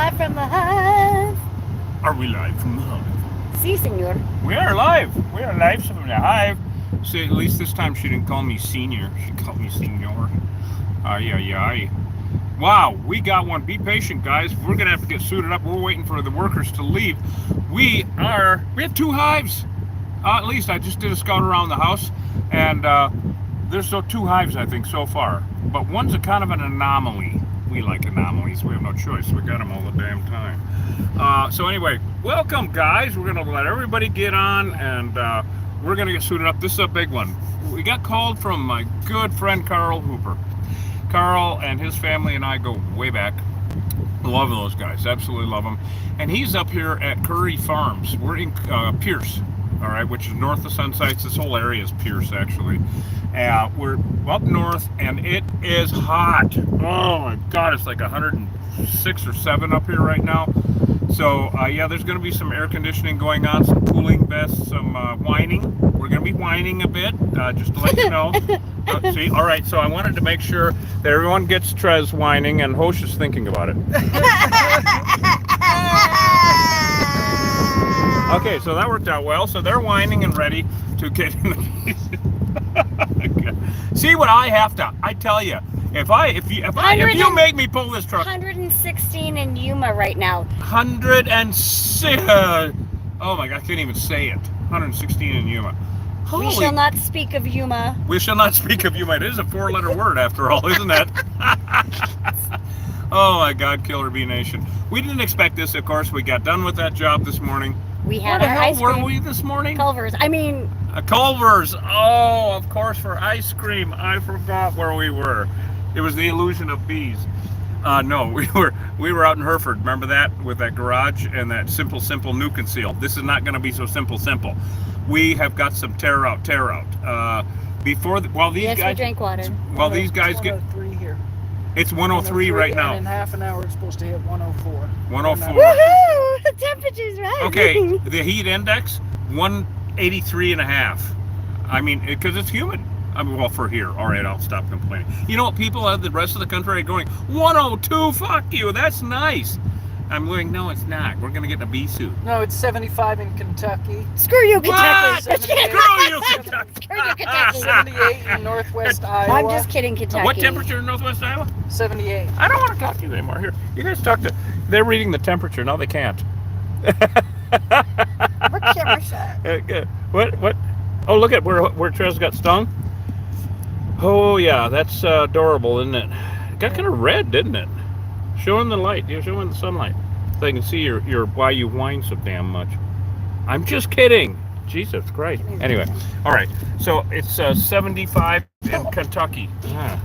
live from the hive. Are we live from the hive? Si, senor. We are live. We are live from the hive. See, at least this time she didn't call me senior. She called me senor. Ay. Wow, we got one. Be patient, guys. We're going to have to get suited up. We're waiting for the workers to leave. We have 2 hives. At least I just did a scout around the house. And there's 2 hives, I think, so far. But one's a kind of an anomaly. We like anomalies. We have no choice. We got them all the damn time. So anyway, welcome, guys. We're going to let everybody get on, and we're going to get suited up. This is a big one. We got called from my good friend Carl Hooper. Carl and his family and I go way back. Love those guys. Absolutely love them. And he's up here at Curry Farms. We're in Pierce, all right, which is north of Sunsites. This whole area is Pierce, actually. We're up north, and it is hot. Oh, my God. It's like 106 or 7 up here right now. So, yeah, there's going to be some air conditioning going on, some cooling vests, some whining. We're going to be whining a bit, just to let you know. See, all right, so I wanted to make sure that everyone gets Trez whining, and Hosh is thinking about it. Okay, so that worked out well. So they're whining and ready to get in the See what I have to, I tell you, if you make me pull this truck. 116 in Yuma right now. 106. Oh my God, I can't even say it. 116 in Yuma. We shall not speak of Yuma. We shall not speak of Yuma. It is a 4-letter word after all, isn't it? Oh my God, Killer Bee Nation. We didn't expect this, of course. We got done with that job this morning. We had Where the our hell ice cream. were we this morning? Culver's. Culver's. Oh, of course, for ice cream. I forgot where we were. It was the illusion of bees. No, we were out in Hereford. Remember that, with that garage and that simple new conceal. This is not going to be so simple. We have got some tear out. While these yes, guys we drank water. While these guys get 103 here. It's 103 right now. And in half an hour it's supposed to hit 104. 104. Woohoo! The temperature's rising. Okay, the heat index 183 and a half. I mean, because it's humid. I mean, well, for here. All right, I'll stop complaining. You know what? People of the rest of the country are going 102. Fuck you. That's nice. I'm going, no, it's not. We're going to get in a bee suit. No, it's 75 in Kentucky. Screw you, Kentucky. Screw you, Kentucky. Screw you, Kentucky. 78 in northwest Iowa. I'm just kidding, Kentucky. What temperature in northwest Iowa? 78. I don't want to talk to you anymore. Here, you guys talk to. They're reading the temperature. No, they can't. We're camera shot. What? Oh, look at where Trez got stung. Oh, yeah, that's adorable, isn't it? It got kind of red, didn't it? Showing the light, showing the sunlight, so I can see your why you whine so damn much. I'm just kidding. Jesus Christ. Anyway, all right. So it's 75 in Kentucky.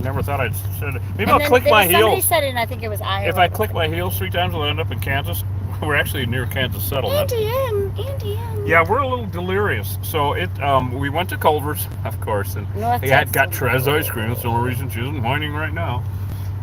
Never thought I'd said it. Maybe I'll click my heels. Somebody said it, and I think it was Iowa. If I click my heels 3 times, I'll end up in Kansas. We're actually near Kansas settlement. Indian. Yeah, we're a little delirious. So we went to Culver's, of course, and North they got Texas. Trez ice cream. That's the only reason she isn't whining right now.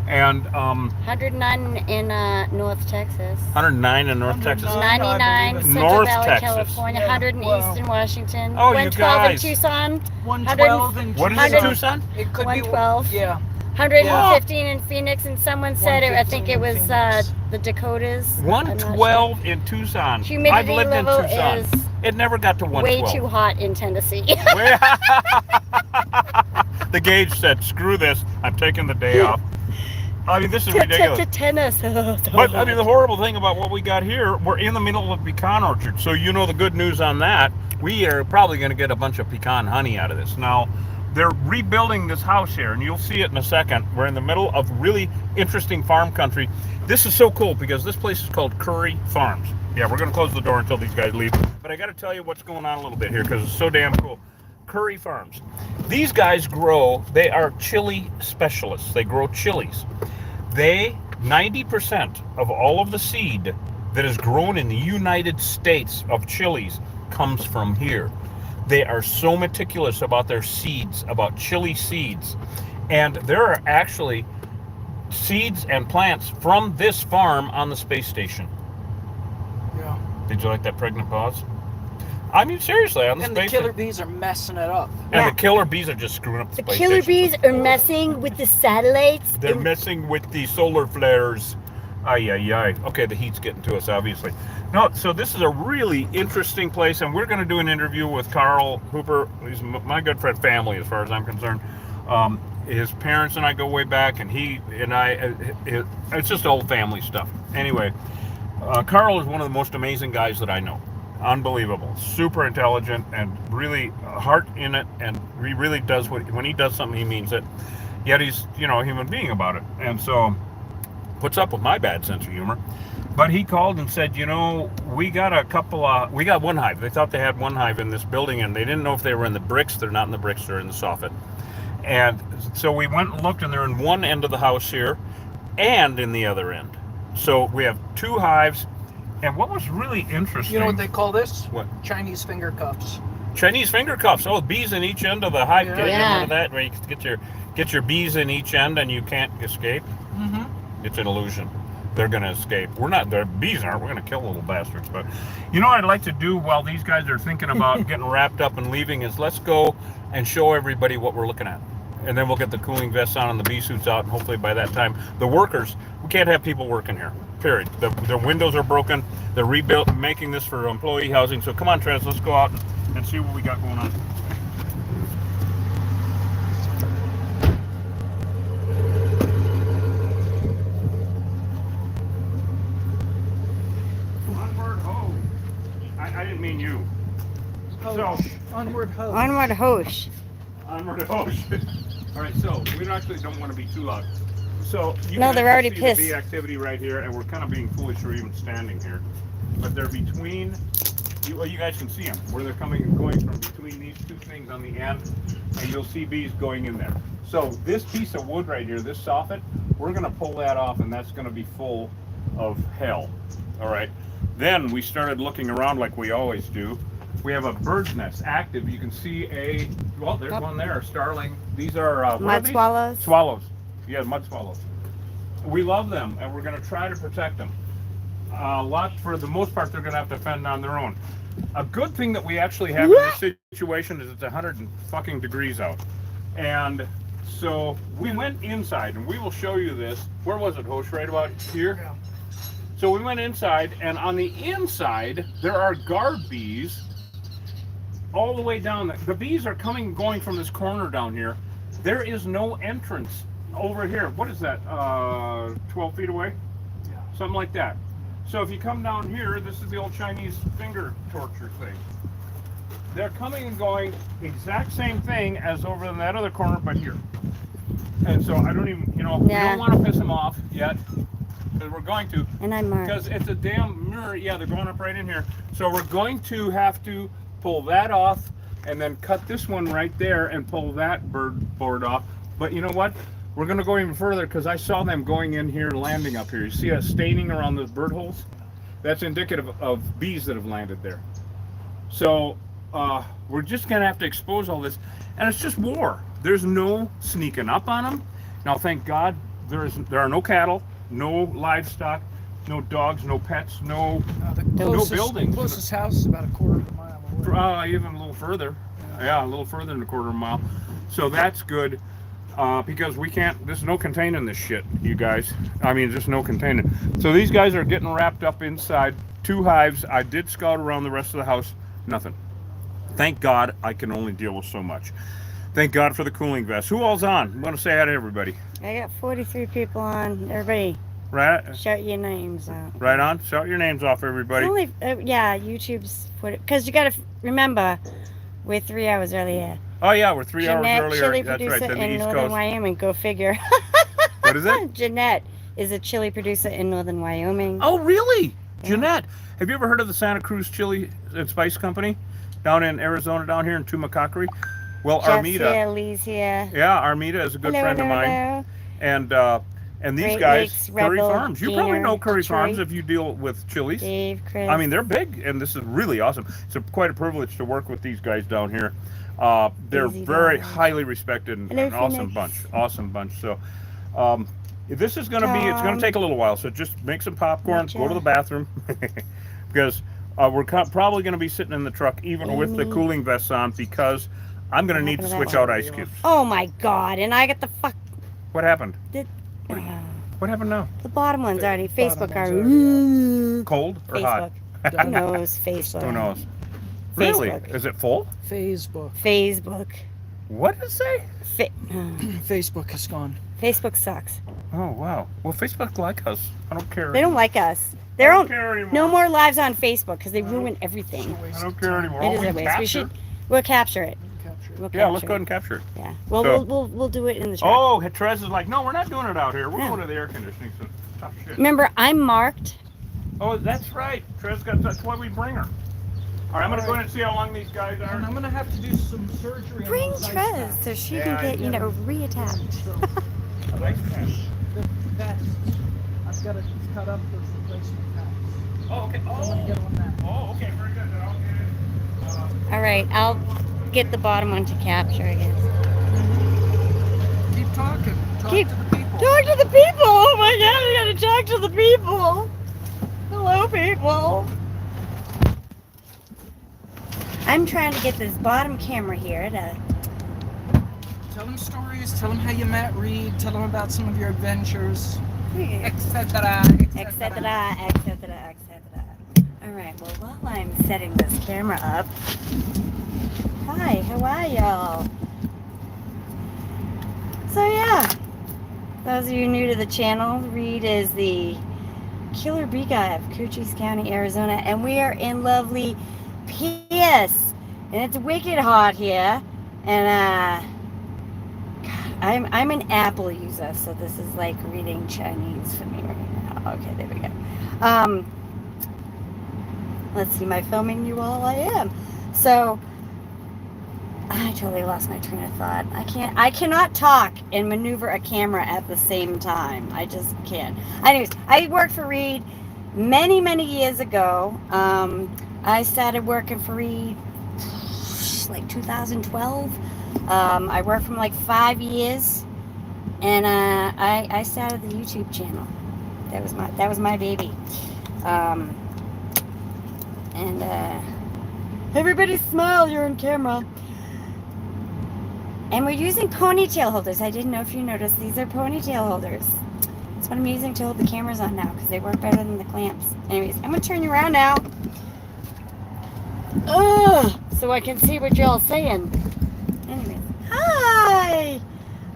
And 109 in North Texas. 109 in North Texas. 99 Central North Valley, Texas. California. Yeah, 100 in wow. Eastern Washington. Oh, you 112 in guys. Tucson. 112 in What is it, 100 Tucson? It could 112. be. Yeah. 115 in Phoenix, and someone said it. I think it was 115 the Dakotas. 112 in Tucson. Humidity I've lived in level Tucson. is It never got to 112. way too hot in Tennessee. The gauge said, screw this, I'm taking the day off. I mean, this is ridiculous. Tennis. But, I mean, the horrible thing about what we got here, we're in the middle of a pecan orchard. So, you know the good news on that. We are probably going to get a bunch of pecan honey out of this. Now, they're rebuilding this house here, and you'll see it in a second. We're in the middle of really interesting farm country. This is so cool because this place is called Curry Farms. Yeah, we're going to close the door until these guys leave. But I got to tell you what's going on a little bit here because it's so damn cool. Curry Farms. These guys they are chili specialists. They grow chilies. 90% of all of the seed that is grown in the United States of chilies comes from here. They are so meticulous about their seeds, about chili seeds. And there are actually seeds and plants from this farm on the space station. Yeah. Did you like that pregnant pause? I mean, seriously, on the And the space killer station. bees are messing it up. And the killer bees are just screwing up the The space killer station. bees are messing with the satellites. They're messing with the solar flares. Ay, ay, ay. Okay, the heat's getting to us, obviously. No, so this is a really interesting place, and we're going to do an interview with Carl Hooper. He's my good friend, family, as far as I'm concerned. His parents and I go way back, and he and I, it's just old family stuff. Anyway, Carl is one of the most amazing guys that I know. Unbelievable, super intelligent, and really heart in it, and he really does when he does something, he means it. Yet he's, a human being about it, and so puts up with my bad sense of humor. But he called and said, we got one hive. They thought they had one hive in this building, and they didn't know if they were in the bricks. They're not in the bricks, they're in the soffit. And so we went and looked, and they're in one end of the house here and in the other end. So we have two hives. And what was really interesting... You know what they call this? What? Chinese finger cuffs. Chinese finger cuffs. Oh, bees in each end of the hive. Yeah. Get one of that, where you get your bees in each end and you can't escape. Mm-hmm. It's an illusion. They're going to escape. Their bees aren't. We're going to kill little bastards. But what I'd like to do while these guys are thinking about getting wrapped up and leaving is let's go and show everybody what we're looking at. And then we'll get the cooling vests on and the bee suits out, and hopefully by that time, the workers, we can't have people working here, period. The windows are broken. They're making this for employee housing. So come on, Trez, let's go out and see what we got going on. Onward ho! I didn't mean you. So, Onward ho. Onward hosh. onward ho! All right, so we actually don't want to be too loud. So you No, can they're actually already see pissed. the bee activity right here, and we're kind of being foolish for even standing here. But they're between. Well, you guys can see them where they're coming and going from between these two things on the end, and you'll see bees going in there. So this piece of wood right here, this soffit, we're going to pull that off, and that's going to be full of hell. All right. Then we started looking around like we always do. We have a bird's nest active. You can see there's one there, a starling. These are what are Mud these? swallows. Swallows. Yeah, mud swallows. We love them, and we're going to try to protect them. For the most part, they're going to have to fend on their own. A good thing that we actually have in this situation is it's 100 fucking degrees out. And so we went inside, and we will show you this. Where was it, Hosh? Right about here? Yeah. So we went inside, and on the inside, there are guard bees all the way down. The bees are going from this corner down here. There is no entrance over here. What is that, 12 feet away? Yeah. Something like that. So if you come down here, this is the old Chinese finger torture thing. They're coming and going exact same thing as over in that other corner, but here. And so I don't even, we don't want to piss them off yet, because we're going to. And I'm marked. Because it's a damn mirror. Yeah, they're going up right in here. So we're going to have to pull that off and then cut this one right there and pull that board off. But you know what? We're going to go even further because I saw them going in here and landing up here. You see a staining around those bird holes? That's indicative of bees that have landed there. So we're just going to have to expose all this. And it's just war. There's no sneaking up on them. Now, thank God, there are no cattle, no livestock, no dogs, no pets, no buildings. The closest house is about a quarter of a mile away. Even a little further. Yeah, a little further than a quarter of a mile. So that's good. Because there's no containing this shit, you guys. I mean, just no containing. So these guys are getting wrapped up inside 2 hives. I did scout around the rest of the house. Nothing. Thank God I can only deal with so much. Thank God for the cooling vest. Who all's on? I want to say hi to everybody. I got 43 people on. Everybody, Right? shout your names out. Right on. Shout your names off, everybody. Only, YouTube's put it because you got to remember we're 3 hours earlier. Oh yeah, we're 3 hours Jeanette, earlier. chili That's right. producer Than the in East northern Coast. Wyoming. Go figure. What is it? Jeanette is a chili producer in northern Wyoming. Oh really? Yeah. Jeanette, have you ever heard of the Santa Cruz Chili and Spice Company down in Arizona, down here in Tumacacri? Well, Jeff's Armida. here, Lee's here. Yeah, Armida is a good friend of mine. Hello. And these Great guys, Lakes, Curry Rebel, Farms. You probably Gainer, know Curry Detroit. Farms if you deal with chilies. Dave, Chris. I mean, they're big, and this is really awesome. It's quite a privilege to work with these guys down here. They're Easy very dog. highly respected and Hello, an awesome Phoenix. bunch. Awesome bunch. So this is going to be, it's going to take a little while. So just make some popcorn, go to the bathroom, because we're probably going to be sitting in the truck even with the cooling vests on, because I'm going to need to switch out ice cubes. Oh my God! And I got the fuck. What happened? What happened now? The bottom one's already. Facebook one's already. Cold or hot? Facebook. Who knows? Facebook. Who knows? Really? Facebook. Is it full? Facebook. Facebook. What did it say? Facebook is gone. Facebook sucks. Oh, wow. Well, Facebook like us. I don't care. They don't like us. They I don't don't. care anymore. No more lives on Facebook because they ruin everything. I don't care anymore. It is we a can waste. We should. capture. We'll capture it. Capture it. We'll Yeah, let's capture go ahead it. and capture it. Yeah. Well, So- we'll do it in the truck. Oh, Trez is like, no, we're not doing it out here. We're No. going to the air conditioning. So tough shit. Remember, I'm marked. Oh, that's right. Trez got. That's why we bring her. All right, I'm gonna go ahead and see how long these guys And I'm are. gonna have to do some surgery. Bring on those ice Trez packs. so she Yeah, can get, reattached. So, Nice patch. the vests. I've got to cut up those replacement packs. Oh, okay. I'm gonna get on that. Oh, okay. Very good. Then I'll get it. All right, I'll get the bottom one to capture, I guess. Keep talking. Talk Keep- to the people. Talk to the people! Oh my god, I gotta talk to the people! Hello, people! I'm trying to get this bottom camera here to... Tell them stories. Tell them how you met Reed. Tell them about some of your adventures, etc. Etc. Alright, well, while I'm setting this camera up... Hi, how are y'all? So yeah, those of you new to the channel, Reed is the killer bee guy of Cochise County, Arizona, and we are in lovely Pierce, and it's wicked hot here, and God, I'm an Apple user, so this is like reading Chinese for me right now. Okay, there we go. Let's see, am I filming you all? I am. So I totally lost my train of thought. I cannot talk and maneuver a camera at the same time. I just can't. Anyways, I worked for Reed many, many years ago. I started working for Reed like 2012. I worked for him like 5 years, and I started the YouTube channel. That was my baby. Everybody smile, you're on camera. And we're using ponytail holders. I didn't know if you noticed. These are ponytail holders. That's what I'm using to hold the cameras on now because they work better than the clamps. Anyways, I'm going to turn you around now. Ugh, so I can see what y'all saying. Anyways, hi!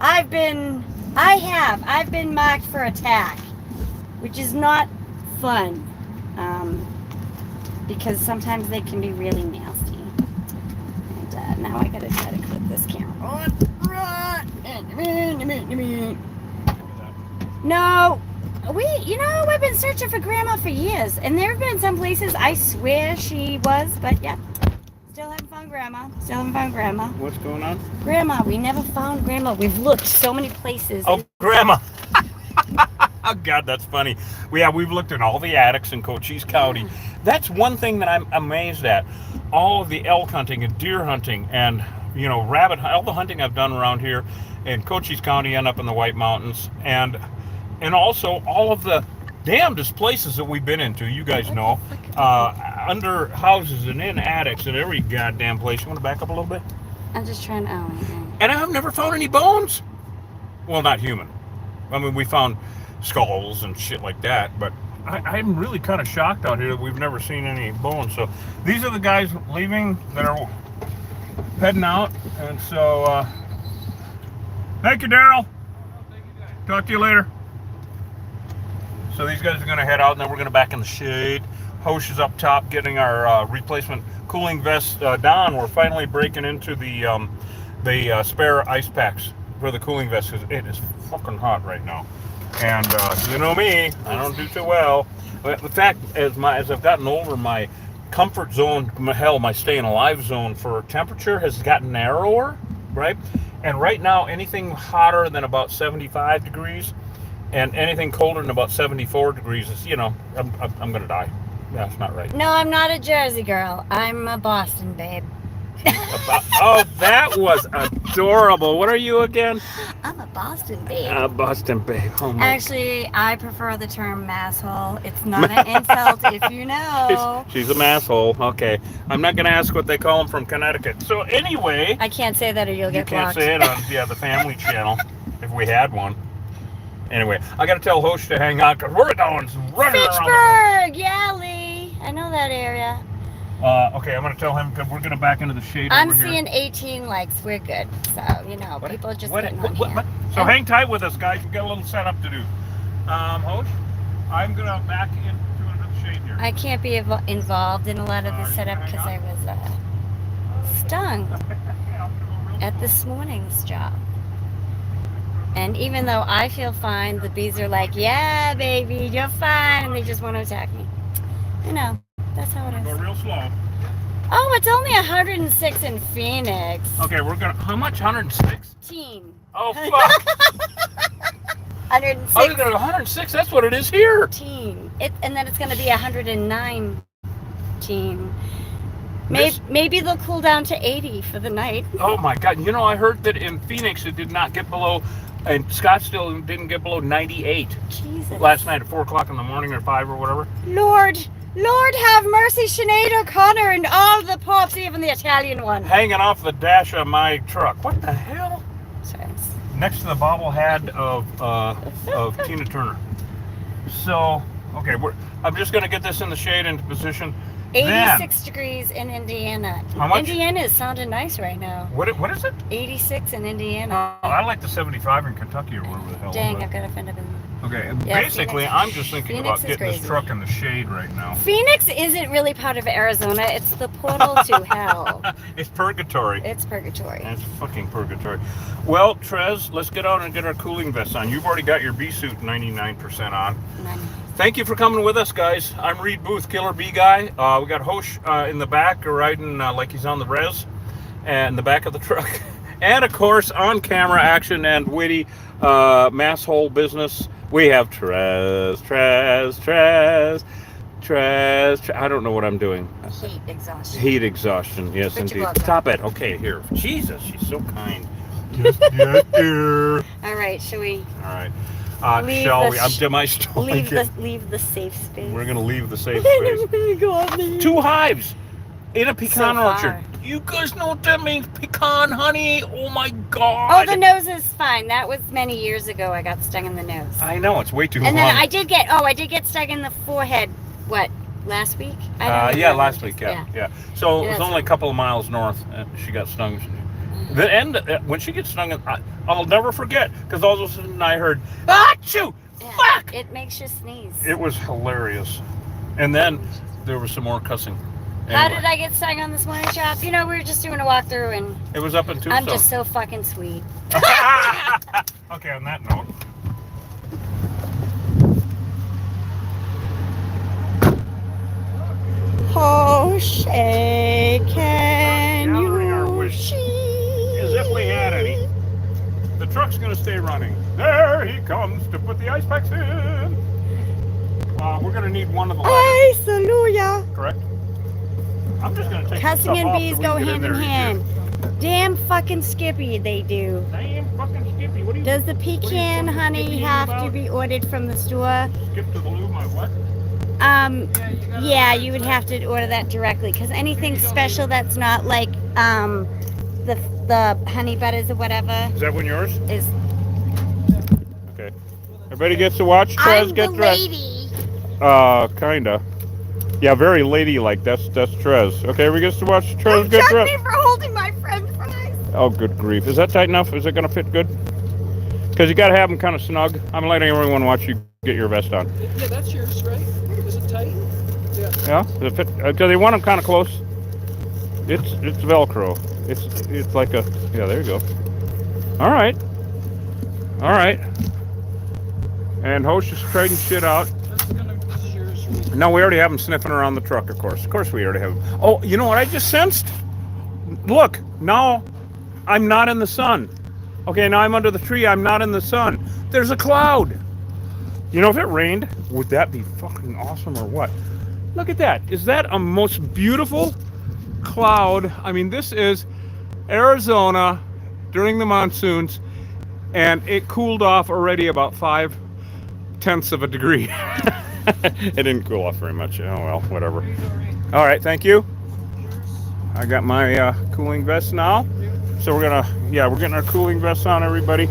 I've been marked for attack, which is not fun. Because sometimes they can be really nasty. And now I gotta try to clip this camera on. No, we've been searching for Grandma for years, and there have been some places I swear she was, but yeah, still haven't found Grandma. What's going on? Grandma, we never found Grandma. We've looked so many places. Oh, Grandma. Oh, God, that's funny. We've looked in all the attics in Cochise County. Yeah. That's one thing that I'm amazed at. All of the elk hunting and deer hunting and, all the hunting I've done around here in Cochise County and up in the White Mountains. And also all of the damnedest places that we've been into, you guys know, under houses and in attics and every goddamn place. You want to back up a little bit? I'm just trying to. And I've never found any bones. Well, not human. I mean, we found skulls and shit like that, but I'm really kind of shocked out here that we've never seen any bones. So these are the guys leaving that are heading out. And so, thank you, Daryl. Talk to you later. So these guys are going to head out, and then we're going to back in the shade. Hosh is up top getting our replacement cooling vest down. We're finally breaking into the spare ice packs for the cooling vest because it is fucking hot right now. And you know me, I don't do too well. But in fact, as I've gotten older, my comfort zone, my staying alive zone for temperature has gotten narrower, right? And right now, anything hotter than about 75 degrees and anything colder than about 74 degrees is, I'm gonna die. That's not right. No, I'm not a Jersey girl. I'm a Boston babe. Oh, that was adorable. What are you again? I'm a Boston babe. Boston babe. Oh my. Actually, I prefer the term masshole. It's not an insult if you know. She's a masshole. Okay. I'm not going to ask what they call them from Connecticut. So anyway. I can't say that or you'll get blocked. You can't say it on the family channel if we had one. Anyway, I got to tell Hosh to hang on because we're going running around. Fitchburg, yeah, Lee. I know that area. Okay, I'm going to tell him because we're going to back into the shade I'm over here. seeing 18 likes. We're good. So, you know, people are just getting on what? here. So hang tight with us, guys. We've got a little setup to do. Hosh, I'm going to back into the shade here. I can't be involved in a lot of the setup because I was stung at this morning's job. And even though I feel fine, the bees are like, yeah, baby, you're fine. And they just want to attack me. You know, that's how it Go is. real slow. Oh, it's only 106 in Phoenix. Okay, we're going to... How much? 106? Oh, fuck. 106. I was going to 106. That's what it is here. And then it's going to be 119. Maybe they'll cool down to 80 for the night. Oh, my God. You know, I heard that in Phoenix it did not get below... And Scottsdale didn't get below 98. Jesus. Last night at 4 o'clock in the morning or 5 or whatever. Lord have mercy, Sinead O'Connor and all the pops, even the Italian one. Hanging off the dash of my truck. What the hell? Sorry. Next to the bobblehead of Tina Turner. So, okay, I'm just going to get this in the shade into position. 86 degrees in Indiana. How much? Indiana is sounding nice right now. What is it? 86 in Indiana. Oh, I like the 75 in Kentucky or whatever the hell. Dang, I've got to find a bit. Okay, Yeah, basically, Phoenix. I'm just thinking Phoenix about is getting this crazy. truck in the shade right now. Phoenix isn't really part of Arizona. It's the portal to hell. It's purgatory. It's purgatory. That's fucking purgatory. Well, Trez, let's get out and get our cooling vests on. You've already got your bee suit 99% on. Thank you for coming with us, guys. I'm Reed Booth, Killer Bee Guy. We got Hosh in the back, riding like he's on the res, and in the back of the truck. And, of course, on camera action and witty mass hole business, we have Trez. I don't know what I'm doing. Heat exhaustion. Heat exhaustion, yes, Put your indeed. gloves on. Stop it. Okay, here. Jesus, she's so kind. Just get here. All right, shall we? All right. Leave Shall the we? sh- I'm my story. Leave the safe space. We're going to leave the safe We're space. gonna go on the... 2 hives in a pecan So orchard. far. You guys know what that means? Pecan, honey. Oh, my God. Oh, the nose is fine. That was many years ago. I got stung in the nose. I know. It's way too long. And then I did get stung in the forehead. What? Last week? Yeah, last week. Yeah. So Yeah, it was that's only a couple of miles north. She got stung. The end, when she gets stung, I'll never forget, because all of a sudden I heard, achoo! Yeah, Fuck! it makes you sneeze. It was hilarious. And then there was some more cussing. How Anyway, did I get stung on this morning, Chop? You know, we were just doing a walkthrough, and it was up in Tucson. I'm just so fucking sweet. Okay, on that note. Oh, shake, can Gathering our you wish. see? As if we had any. The truck's going to stay running. There he comes to put the ice packs in. We're going to need one of the ladders, Ice, hallelujah. correct? I'm just going to take Cussing some stuff and off bees so we go can get hand in there hand. easier. Damn fucking Skippy, they do. Damn fucking Skippy. What do you Does the what are you pecan fucking honey Skippy have to about? be ordered from the store? Skip to the loo, my what? Yeah, you would have to order that directly, because anything special that's not like the honey butters or whatever Is that one yours? is. Okay. Everybody gets to watch I'm Trez the get dressed. lady. Kinda. Yeah, very ladylike. That's Trez. Okay, everybody gets to watch Trez get Chuck me dressed. for holding my french fries. Oh, good grief. Is that tight enough? Is it going to fit good? Because you got to have them kind of snug. I'm letting everyone watch you get your vest on. Yeah, that's yours, right? Is it tight? Yeah. Yeah? Does it fit? Because they want them kind of close. It's Velcro. It's like a... Yeah, there you go. All right. All right. And Hosh is trading shit out. This is yours, Reed. No, we already have them sniffing around the truck, of course. Of course we already have them. Oh, you know what I just sensed? Look, now I'm not in the sun. Okay, now I'm under the tree. I'm not in the sun. There's a cloud. You know, if it rained, would that be fucking awesome or what? Look at that. Is that a most beautiful cloud? I mean, this is Arizona during the monsoons, and it cooled off already about 0.5 of a degree. It didn't cool off very much. Oh, well, whatever. All right, thank you. I got my cooling vest now. So we're getting our cooling vests on, everybody.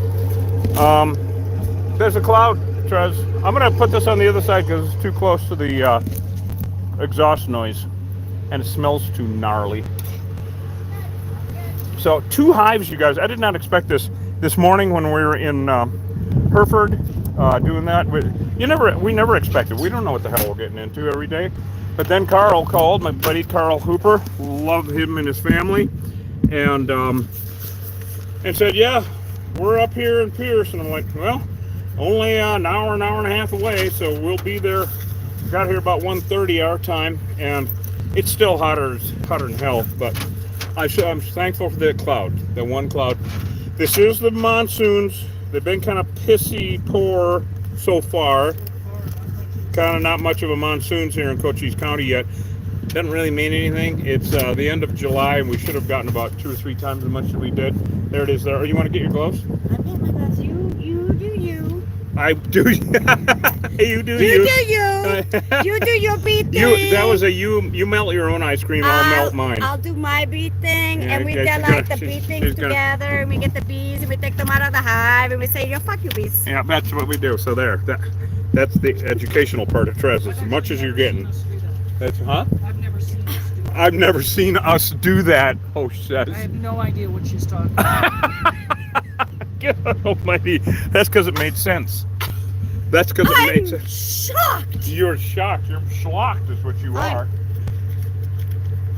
There's a cloud, Trez. I'm going to put this on the other side because it's too close to the exhaust noise. And it smells too gnarly. So 2 hives, you guys. I did not expect this morning when we were in Hereford doing that. We never expected. We don't know what the hell we're getting into every day. But then Carl called, my buddy Carl Hooper. Love him and his family. And said, yeah, we're up here in Pierce. And I'm like, well, only an hour and a half away. So we'll be there. Got here about 1:30 our time. And it's still hotter than hell. But I'm thankful for that cloud, that one cloud. This is the monsoons. They've been kind of pissy poor so far. Kind of not much of a monsoons here in Cochise County yet. Doesn't really mean anything. It's the end of July, and we should have gotten about 2 or 3 times as much as we did. There it is there. You want to get your gloves? I'm getting my gloves. You do you. I do. You do you. You do you. You do your beat thing. That was you melt your own ice cream. I'll melt mine. I'll do my beat thing, Yeah, and we yeah, get like the bee things together, and we get the bees, and we take them out of the hive, and we say, "Yo, fuck you, bees." Yeah, that's what we do. So there. That's the educational part of Trez. As much as you're getting. That's I've never seen us do that. Oh, says. I have no idea what she's talking about. God almighty. That's because it made sense. That's because it made sense. Shocked. You're shocked. You're schlocked is what you are.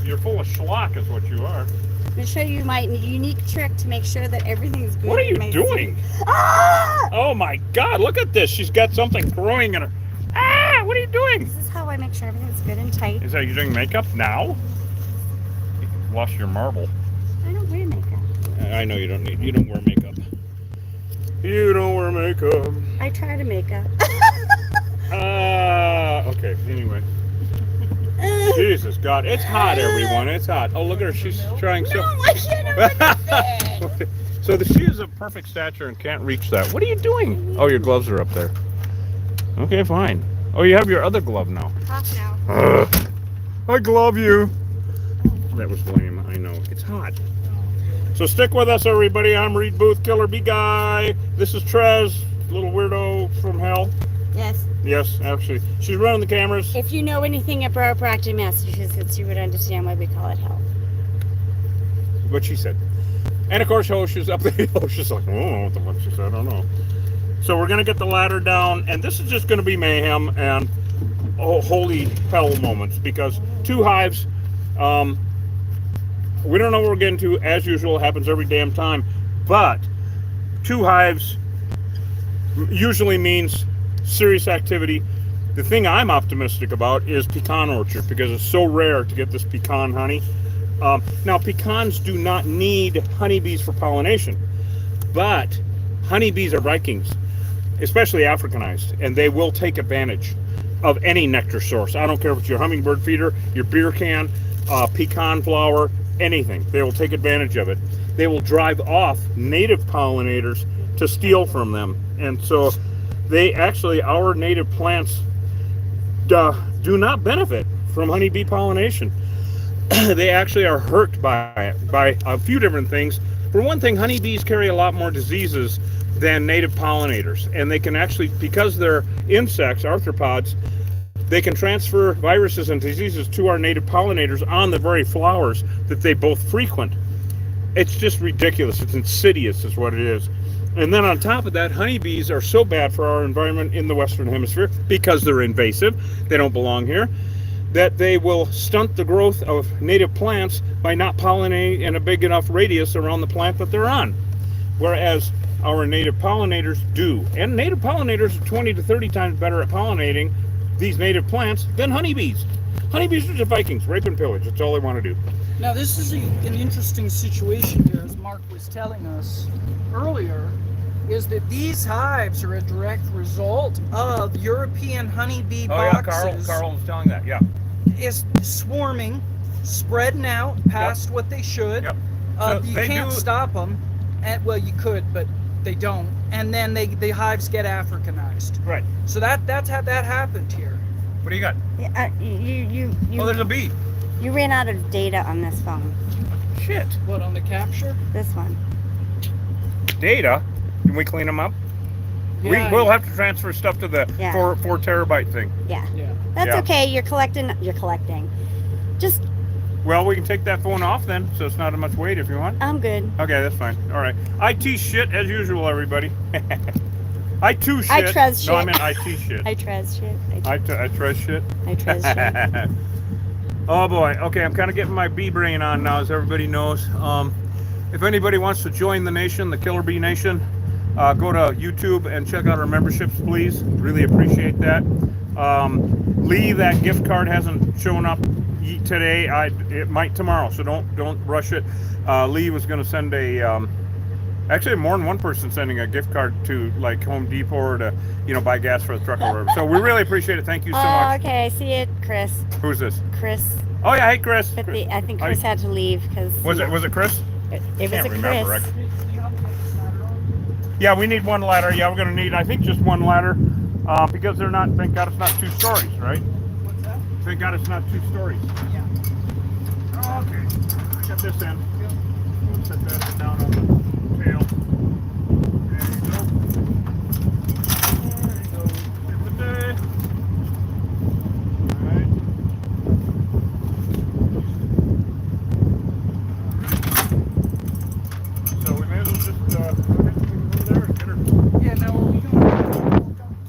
You're full of schlock is what you are. I'm going to show you my unique trick to make sure that everything's good. What are you doing? Ah! Oh my God, look at this. She's got something growing in her. Ah, what are you doing? This is how I make sure everything's good and tight. Is that you doing makeup now? You lost your marble. I don't wear makeup. I know you don't wear makeup. You don't wear makeup. I try to make up. Okay, anyway. Jesus God, it's hot, everyone. It's hot. Oh, look at her. She's trying so. No, I can't. So she is of perfect stature and can't reach that. What are you doing? Oh, your gloves are up there. Okay, fine. Oh, you have your other glove now. Off now. I glove you. That was lame. I know. It's hot. So stick with us, everybody. I'm Reed Booth, Killer Bee Guy. This is Trez, little weirdo from hell. Yes. Yes, actually. She's running the cameras. If you know anything about Brockton, Massachusetts, you would understand why we call it hell. What she said. And of course, Hosh is up there. Hosh is like, oh, what the fuck she said? I don't know. So we're going to get the ladder down, and this is just going to be mayhem and holy hell moments because 2 hives, we don't know what we're getting to. As usual, it happens every damn time. But 2 hives usually means serious activity. The thing I'm optimistic about is pecan orchard because it's so rare to get this pecan honey. Now, pecans do not need honeybees for pollination, but honeybees are Vikings, especially Africanized, and they will take advantage of any nectar source. I don't care if it's your hummingbird feeder, your beer can, pecan flower, anything. They will take advantage of it. They will drive off native pollinators to steal from them. And so they actually, our native plants do not benefit from honeybee pollination. They actually are hurt by it, by a few different things. For one thing, honeybees carry a lot more diseases than native pollinators. And they can actually, because they're insects, arthropods, they can transfer viruses and diseases to our native pollinators on the very flowers that they both frequent. It's just ridiculous. It's insidious is what it is. And then on top of that, honeybees are so bad for our environment in the Western Hemisphere because they're invasive, they don't belong here, that they will stunt the growth of native plants by not pollinating in a big enough radius around the plant that they're on. Whereas our native pollinators do. And native pollinators are 20 to 30 times better at pollinating these native plants than honeybees. Honeybees are just Vikings, rape and pillage. That's all they want to do. Now, this is an interesting situation here, as Mark was telling us earlier, is that these hives are a direct result of European honeybee boxes. Carl was telling that, yeah. Is swarming, spreading out past what they should. Yep. You can't stop them. And, well, you could, but they don't. And then the hives get Africanized. Right. So that's how that happened here. What do you got? Oh, there's a bee. You ran out of data on this phone. Shit. What, on the capture? This one. Data? Can we clean them up? Yeah, We'll have to transfer stuff to the Yeah. 4 terabyte thing. Yeah. Yeah. That's Yeah. okay. You're collecting. Just, Well, we can take that phone off then, so it's not as much weight if you want. I'm good. Okay, that's fine. All right. IT shit as usual, everybody. I too shit. I trez No, I shit. meant IT shit. I trez shit. I trez shit. I trez shit. Oh boy. Okay, I'm kind of getting my bee brain on now, as everybody knows. If anybody wants to join the nation, the Killer Bee Nation, go to YouTube and check out our memberships, please. Really appreciate that. Lee, that gift card hasn't shown up today. It might tomorrow, so don't rush it. Lee was going to send a. Actually, more than one person sending a gift card to like Home Depot or to buy gas for the truck or whatever. So we really appreciate it. Thank you so much. Okay, I see it, Chris. Who's this? Chris. Oh yeah, hey Chris. But I think Chris had to leave because. Was it Chris? It was Can't a remember. Chris. Yeah, we need one ladder. Yeah, we're gonna need, I think, just one ladder, because they're not. Thank God it's not 2 stories, right? What's that? Thank God it's not 2 stories. Yeah. Okay, I got this in. We'll set that down on the tail. There you go. There you go. Give it a day. All right. So we may as well just go over there and get her. Yeah, now are we going to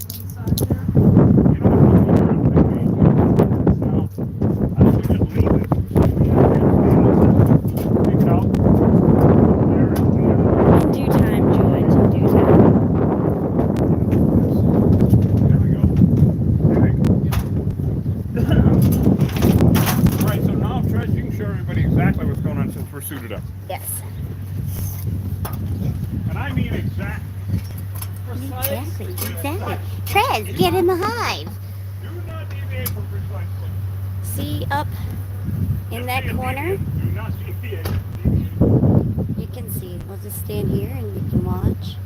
inside there? You know what? I think we just leave it. Take it out. There and clean it up. Due time, George. Due time. There we go. Alright, so now Trish, you can show everybody exactly what's going on since we're suited up. Yes. And I mean exact. Exactly. Trez, get in the hive. Do not deviate from precise. See up in that corner? Do not deviate. You can see. We'll just stand here and you can watch.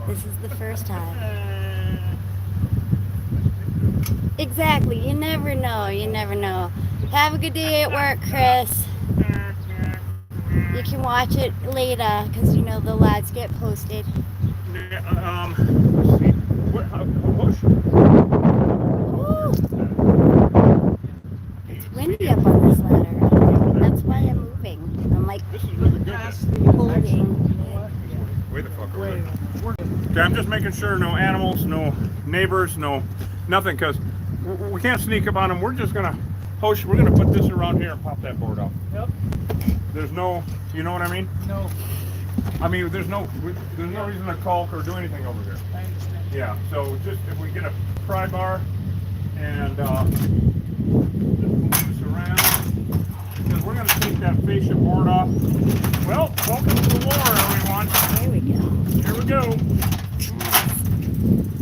This is the first hive. Exactly. You never know. You never know. Have a good day at work, Chris. You can watch it later because you know the lives get posted. Let's see. Woo. It's windy up on this ladder. That's why I'm moving. I'm like This is really good. holding. Way the fuck away. Okay, I'm just making sure no animals, no neighbors, no nothing, because we can't sneak up on them. We're just gonna host. We're gonna put this around here and pop that board out. Yep. There's no, you know what I mean? No, I mean, there's no reason to caulk or do anything over here. I understand. Yeah. So just if we get a pry bar and just move this around, because we're gonna take that fascia board off. Well, welcome to the war, everyone. There we go. Here we go.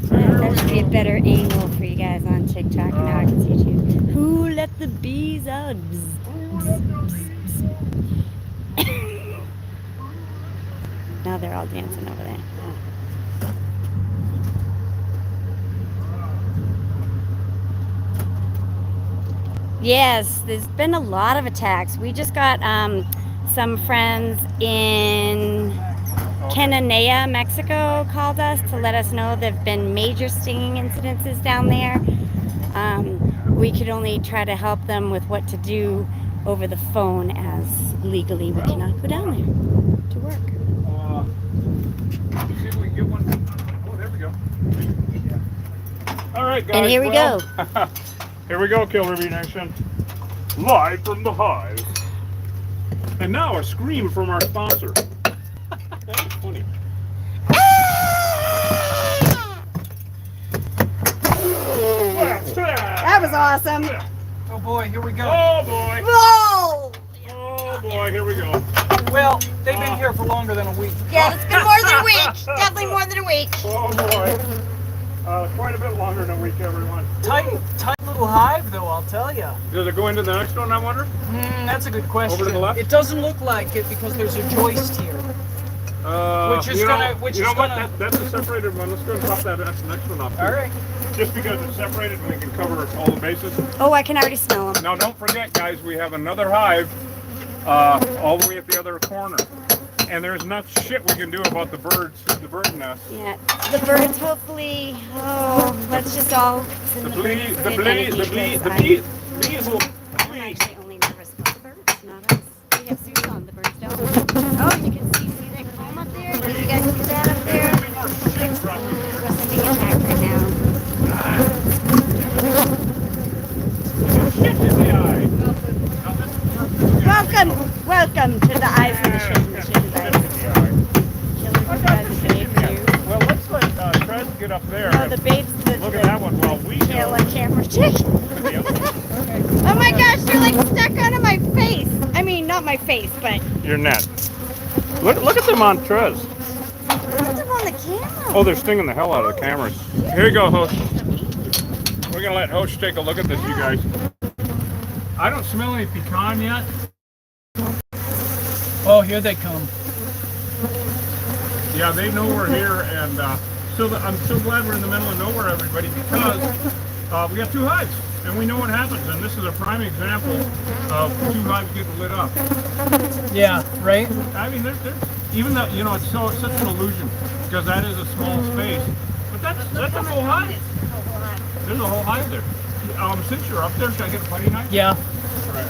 That should be a better angle for you guys on TikTok. Now I can see you. Who let the bees out? Now they're all dancing over there. Yes, there's been a lot of attacks. We just got some friends in Cananea, Mexico called us to let us know there have been major stinging incidences down there. We could only try to help them with what to do over the phone, as legally we cannot go down there to work. See if we can get one. Oh, there we go. All right, guys. And here we go. Here we go, Killer Bee Nation. Live from the hive. And now a scream from our sponsor. That's funny. That was awesome. Oh boy, here we go. Oh boy. Whoa! Oh boy, here we go. Well, they've been here for longer than a week. Yeah, it's been more than a week. Definitely more than a week. Oh boy. Quite a bit longer than a week, everyone. Tight little hive, though, I'll tell you. Does it go into the next one, I wonder? That's a good question. Over to the left? It doesn't look like it because there's a joist here. Which is That's a separated one. Let's go and pop that next one off. Too. All right. Just because it's separated, we can cover all the bases. Oh, I can already smell them. Now, don't forget, guys, we have another hive all the way at the other corner. And there's not shit we can do about the birds, the bird nest. Yeah, the birds hopefully, let's just all send The bees will, I'm actually only nervous about the birds, not us. We have Susan, the birds don't. Oh, you can see that comb up there? Did you guys see that up there? We're sending it back right now. Shit in the eye. Welcome to the eyes of the shit. Well, let's let Trez get up there. No, the babes. Look at that one while we kill a camera chick. go. Oh my gosh, you're like stuck onto my face. I mean, not my face, but. Your net. Look at them on Trez. Put them on the camera. Oh, they're stinging the hell out of the cameras. Here you go, Host. We're gonna let Host take a look at this, you guys. I don't smell any pecan yet. Oh, here they come. Yeah, they know we're here, and I'm so glad we're in the middle of nowhere, everybody, because we have 2 hives, and we know what happens, and this is a prime example of 2 hives getting lit up. Yeah, right? I mean, there's even though, you know, it's such an illusion, because that is a small space, but that's a whole hive. There's a whole hive there. Since you're up there, should I get a putty knife? Yeah. All right.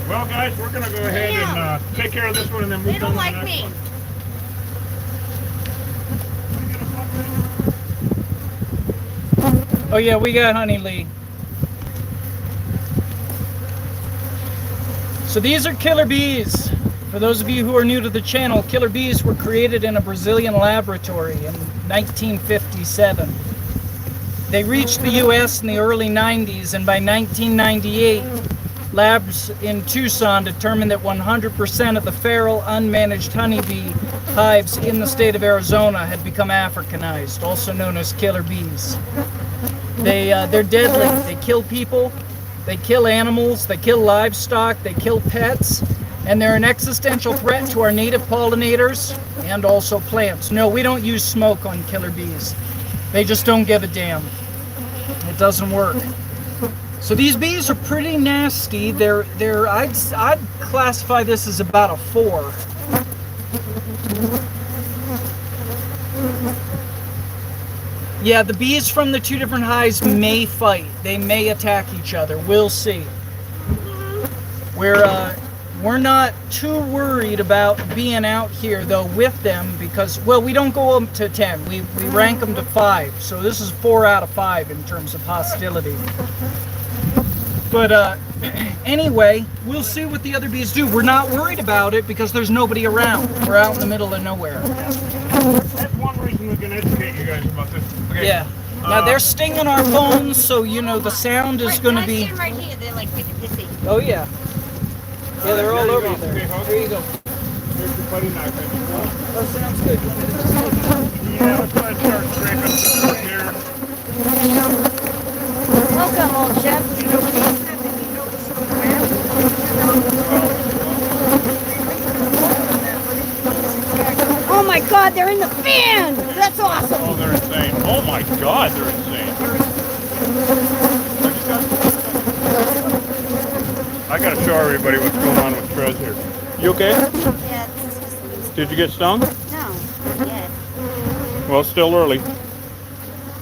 Well, guys, we're going to go ahead and take care of this one and then move on to the next one. Oh yeah, we got Honey Lee. So these are killer bees. For those of you who are new to the channel, killer bees were created in a Brazilian laboratory in 1957. They reached the US in the early 90s, and by 1998, labs in Tucson determined that 100% of the feral, unmanaged honeybee hives in the state of Arizona had become Africanized, also known as killer bees. They're deadly. They kill people, they kill animals, they kill livestock, they kill pets, and they're an existential threat to our native pollinators and also plants. No, we don't use smoke on killer bees. They just don't give a damn. It doesn't work. So these bees are pretty nasty. I'd classify this as about a 4. Yeah, the bees from the 2 different hives may fight. They may attack each other. We'll see. We're not too worried about being out here though with them because, well, we don't go up to 10. We rank them to 5. So this is 4 out of 5 in terms of hostility. But anyway, we'll see what the other bees do. We're not worried about it because there's nobody around. We're out in the middle of nowhere. That's one reason we can educate you guys about this. Okay. Yeah. Now they're stinging our phones, so you know the sound is going to be. Right here, they're like pissy. Oh yeah. Yeah, they're all over there. Okay, There you go. here's the putty knife. Oh, sounds good. Yeah, let's go ahead and start scraping here. Welcome, old chef. Oh my god, they're in the fan! That's awesome! Oh, they're insane. Oh my god, they're insane. I gotta show everybody what's going on with Trez here. You okay? Yeah, this is just... Did you get stung? No, not yet. Well, it's still early.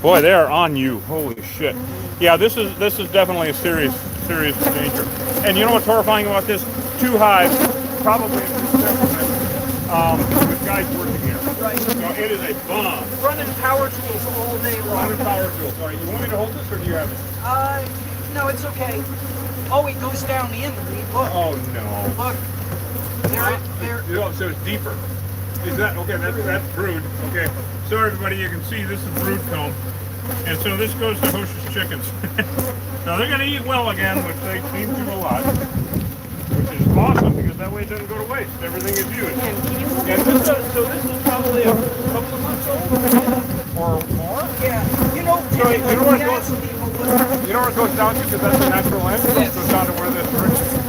Boy, they are on you. Holy shit. Yeah, this is definitely a serious danger. And you know what's horrifying about this? 2 hives, probably with guys working here. Right. So it is a bomb. Running power tools all day long. Running power tools. All right, you want me to hold this or do you have it? No, it's okay. Oh, it goes down in. Look. Oh no. Look. They're. You know, so it's deeper. Is that okay? That's brood. Okay. So everybody, you can see this is brood comb, and so this goes to Hosh's chickens. Now they're going to eat well again, which they seem to a lot, which is awesome because that way it doesn't go to waste. Everything is used. And this is probably a couple of months old or more. Yeah. You know where it goes. You know where it goes down to because that's the natural end. Yes. It goes down to where this is.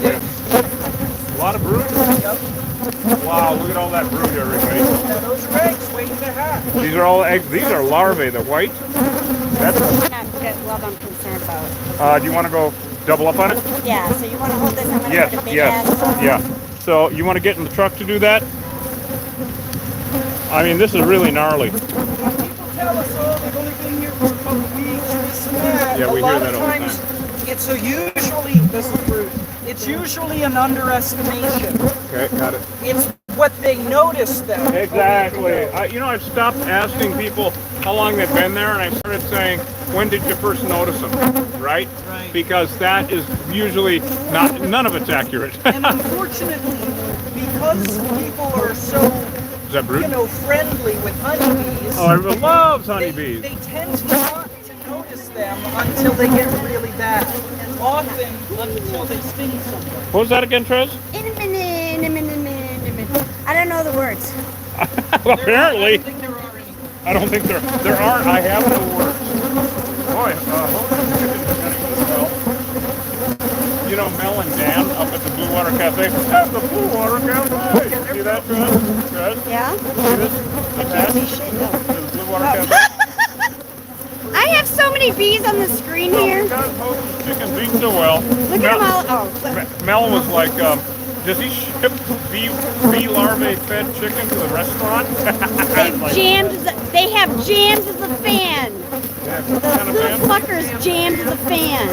Yes. A lot of brood. Yep. Wow, look at all that brood, everybody. Yeah, those are eggs waiting to hatch. These are all eggs. These are larvae. The white. That's. Not what I'm concerned about. Do you want to go double up on it? Yeah, so you want to hold this? I'm going to Yes, put a big yes, ass on. yeah. So you want to get in the truck to do that? I mean, this is really gnarly. People tell us, oh, they've only been here for a couple weeks, this and that. Yeah, we a lot hear that of all the times, time. it's usually, this is rude, it's usually an underestimation. Okay, got it. It's what they notice them. Exactly. I've stopped asking people how long they've been there, and I started saying, when did you first notice them, right? Right. Because that is usually none of it's accurate. And unfortunately, because people are so, Is that rude? friendly with honeybees, Oh, everyone loves honeybees. they tend to not to notice them until they get really bad, and often until they sting someone. What was that again, Trez? In a minute, in a minute, in a minute. I don't know the words. Well, apparently. I don't think there are any. I don't think there are. I have no words. Boy, you know Mel and Dan up at the Blue Water Cafe? At the Blue Water Cafe! See that, Trez? Yeah? See this? I can't see shit, no. The Blue Water Oh. Cafe? I have so many bees on the screen here. Because Hostess Chicken beat so well. Look at them all. Oh, Mel was like, does he ship bee larvae fed chicken to the restaurant? they have jams as a fan. Yeah, The little fuckers jammed the fan.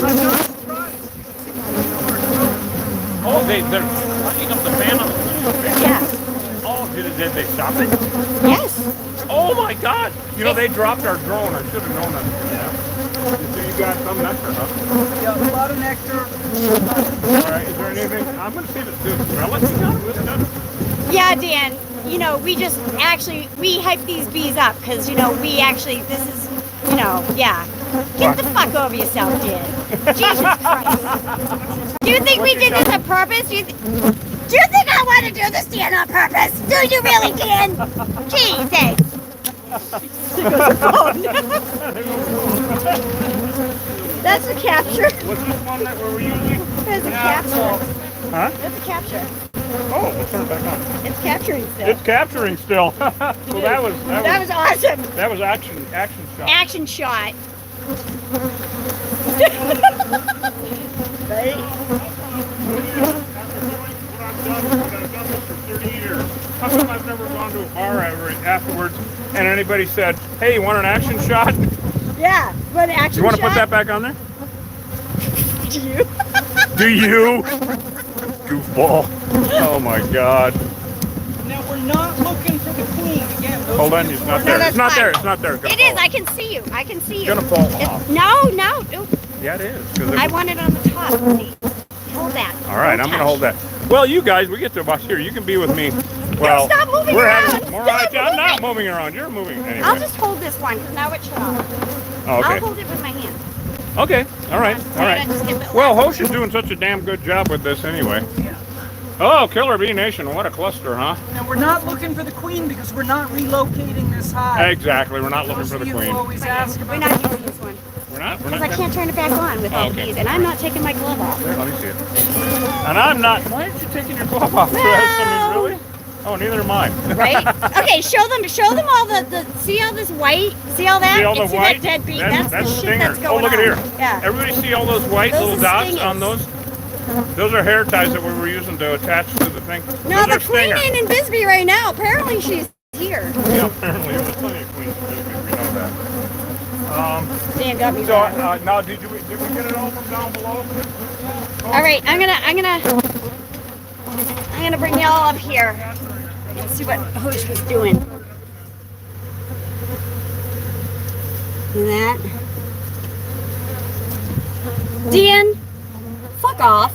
Oh, they're fucking up the fan on the fish. Yeah. Oh, did they stop it? Yes. Oh my God! They dropped our drone. I should have known that. So you got some nectar, huh? Yeah, a lot of nectar. All right. Is there anything? I'm gonna see if it's good. Relic you got with that? Yeah, Dan. We hype these bees up because, this is, yeah. Get the fuck over yourself, Dan. Jesus Christ. Do you think we did this on purpose? Do you think I want to do this, Dan, on purpose? Do you really, Dan? Jesus. That's a capture. What's this one that we're using? There's a capture. Huh? That's a capture. Oh, let's turn it back on. It's capturing still. It's capturing still. Well, that was awesome. that was action shot. Action shot. Right? I've done this for 30 years. How come I've never gone to a bar afterwards and anybody said, hey, you want an action shot? Yeah. What action You want to shot? put that back on there? Do you? Do you? Goofball. Oh my God. Now we're not looking for the queen again. Those Hold on, bees it's not are- there. that's It's not fine. there. It's not there. It's gonna It is. fall I can see you. I can see you. It's gonna fall It's- off. No. Yeah, it is. 'Cause I want it on the top. See? Hold that. All right, I'm Don't gonna hold touch. that. Well, you guys, we get to about here. You can be with me. Well, stop moving we're around. having more. Stop I'm not moving. moving around. You're moving anyway. I'll just hold this one because now it's shut off. Oh, okay. I'll hold it with my hand. Okay. All right. All Right, I right. just skip it Well, left. Hosh is doing such a damn good job with this anyway. Oh, Killer Bee Nation, what a cluster, huh? Now we're not looking for the queen because we're not relocating this hive. Exactly. We're not looking Those for the of you queen. who always ask We're about not using this one We're not. because I can't turn it back on with all the Okay. bees, and I'm not taking my glove off. Here, let me see it. And I'm not. Why aren't you taking your glove off, Chris? I mean, really? Oh, neither am I. Right? Okay, show them all the see all this white? See all that? See all the It's white? that dead bee. That's the shit stingers. that's going Oh, look at on. here. Yeah. Everybody see all those white Those little are dots stingers. on those? Those are hair ties that we were using to attach to the thing. No, those the are queen stingers. ain't in Bisbee right now. Apparently she's here. Yeah, apparently there's plenty of queens. We know that. Dan got me So wrong. now, did we get it all from down below? All right, I'm gonna bring y'all up here and see what Hoosh was doing. And that. Dan, fuck off.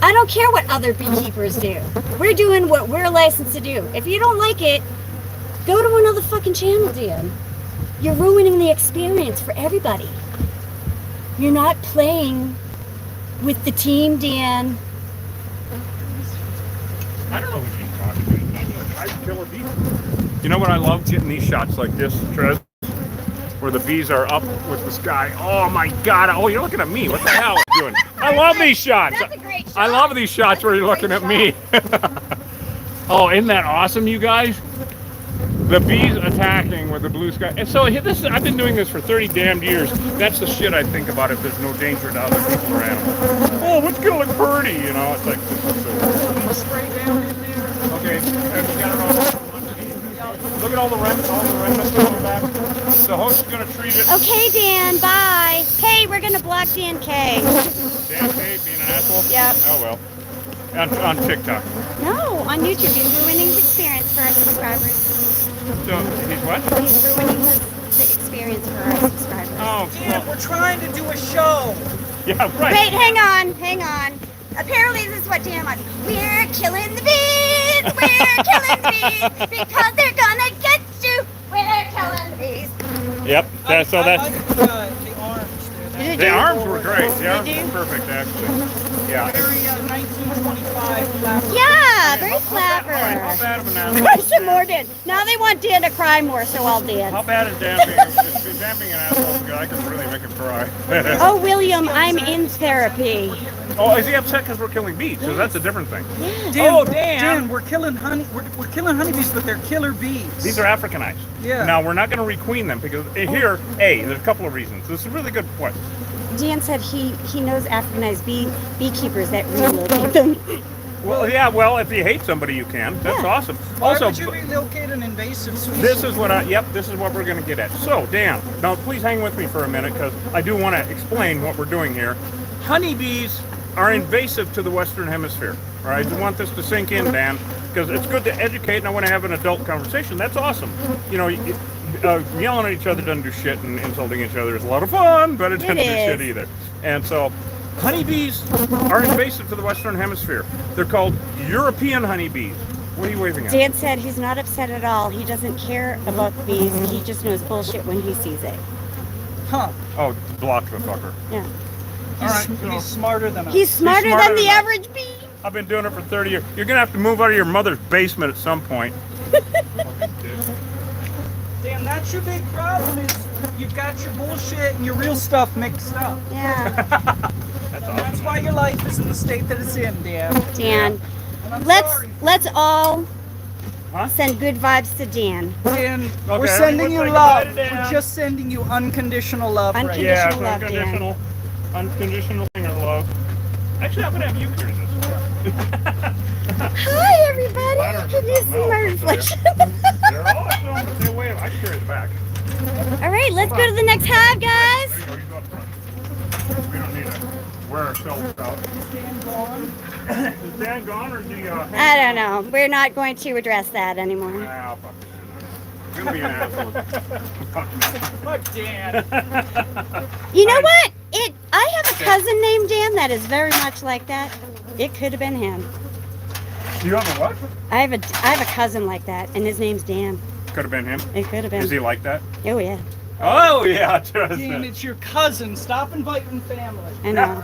I don't care what other beekeepers do. We're doing what we're licensed to do. If you don't like it, go to another fucking channel, Dan. You're ruining the experience for everybody. You're not playing with the team, Dan. I don't know what she's talking about. I'd kill a bee. You know what I love? Getting these shots like this, Trez, where the bees are up with the sky. Oh my God! Oh, you're looking at me. What the hell are you doing? I love these shots. That's a great shot. I love these shots where you're looking at me. Oh, isn't that awesome, you guys? the bees attacking with the blue sky. And so this, I've been doing this for 30 damn years. That's the shit I think about if there's no danger to other people or animals. Oh, it's gonna look pretty, you know? It's like, this is so... Spray down in there. Okay, and we got it all. Look at all the remnants coming back. The host's gonna treat it. Okay, Dan, bye. Hey, we're gonna block Dan K. Dan K being an asshole? Yep. Oh well. On TikTok. No, on YouTube. He's ruining the experience for our subscribers. So, he's what? He's ruining the experience for our subscribers. Oh, Dan, we're trying to do a show. yeah, right. Wait, hang on. Apparently this is what Dan wants. We're killing the bees! We're killing the bees! Because they're gonna get you! We're killing the bees! Yep. I So like that's... the arms. Did The you? arms were great. The arms Did you? were perfect, actually. Yeah. Very 1925 flapper. Yeah, very How clever. bad of an asshole? Cry some more, Dan. Now they want Dan to cry more, so I'll How dance. bad is Dan being? Is Dan being an asshole? Because I could really make him cry. Oh, William, I'm in therapy. Oh, is he upset because we're killing bees? So that's a different thing. Dan, Dan, we're killing honeybees, but they're killer bees. These are Africanized. Yeah. Now, we're not going to requeen them because here, there's a couple of reasons. This is a really good point. Dan said he knows Africanized beekeepers that relocate them. Well, yeah, well, if you hate somebody, you can. That's Yeah. awesome. Why Also, would you relocate an invasive species? this is what this is what we're going to get at. So, Dan, now please hang with me for a minute because I do want to explain what we're doing here. Honeybees are invasive to the Western Hemisphere. All right, I want this to sink in, Dan, because it's good to educate, and I want to have an adult conversation. That's awesome. You know, yelling at each other doesn't do shit, and insulting each other is a lot of fun, but it doesn't do shit either. And so, honeybees are invasive to the Western Hemisphere. They're called European honeybees. What are you waving at? Dan said he's not upset at all. He doesn't care about the bees. He just knows bullshit when he sees it. Huh. Oh, block the fucker. Yeah. He's, All right, so- he's smarter than us. He's smarter smarter than the than us. average bee. I've been doing it for 30 years. You're going to have to move out of your mother's basement at some point. Dan, that's your big problem is you've got your bullshit and your real stuff mixed up. Yeah. That's And that's awesome. why your life is in the state that it's in, Dan. Dan, And I'm let's sorry. all Huh? send good vibes to Dan. Dan, Okay, we're sending you everyone say goodbye love. to Dan. We're just sending you unconditional love right now. Yeah, Unconditional love, Dan. unconditional thing of love. Actually, I'm going to have you carry this. Hi, everybody. Can you see my reflection? They're awesome, but they wave. I can carry it back. All right, let's go to the next hive, There guys. you go, you go up front. We don't need to wear ourselves out. Is Dan gone or did he, I don't know. We're not going to address that anymore. Ah, fuck this shit. I'm gonna be an asshole. Fuck Dan. You know what? I have a cousin named Dan that is very much like that. It could have been him. You have a what? I have a cousin like that, and his name's Dan. Could have been him. It could have been. Is he like that? Oh yeah, Oh yeah, Dan, it's your cousin. Stop inviting family. I know.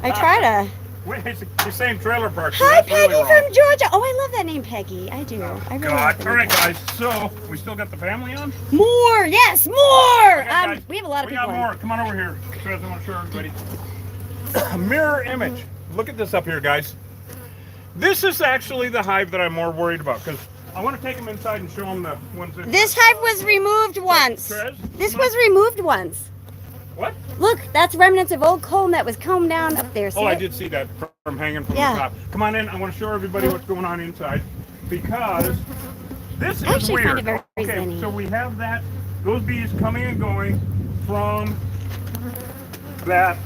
I try to. Wait, you're saying trailer park. so Hi, that's really Peggy wrong. from Georgia. Oh, I love that name, Peggy. I do. I really love God. that All name, right, guys. So we still got the family on. Peggy. More, yes, more. Okay, guys, We have a lot of we people. got more. Come on over here. Guys, I want to show everybody. A mirror image. Look at this up here, guys. This is actually the hive that I'm more worried about because I want to take them inside and show them the ones that. This hive was removed once. Trez, This come on. was removed once. What? Look, that's remnants of old comb that was combed down up there. See Oh, I it? did see that from hanging from Yeah. the top. Come on in. I want to show everybody what's going on inside because this I is actually weird. find it very Okay, zenny. so we have those bees coming and going from that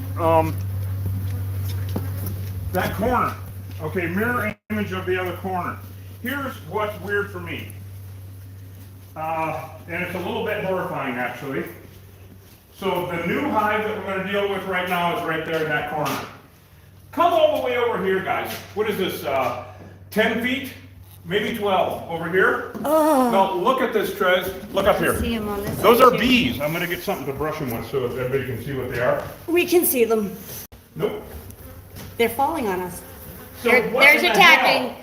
that corner. Okay, mirror image of the other corner. Here's what's weird for me, and it's a little bit horrifying actually. So the new hive that we're going to deal with right now is right there in that corner. Come all the way over here, guys. What is this, 10 feet? Maybe 12 over here. Oh. Now look at this, Trez. Look up here. See 'em on this Those side, are too. bees. I'm going to get something to brush them with so everybody can see what they are. We can see them. Nope. They're falling on us. So what There's in the attacking. hell?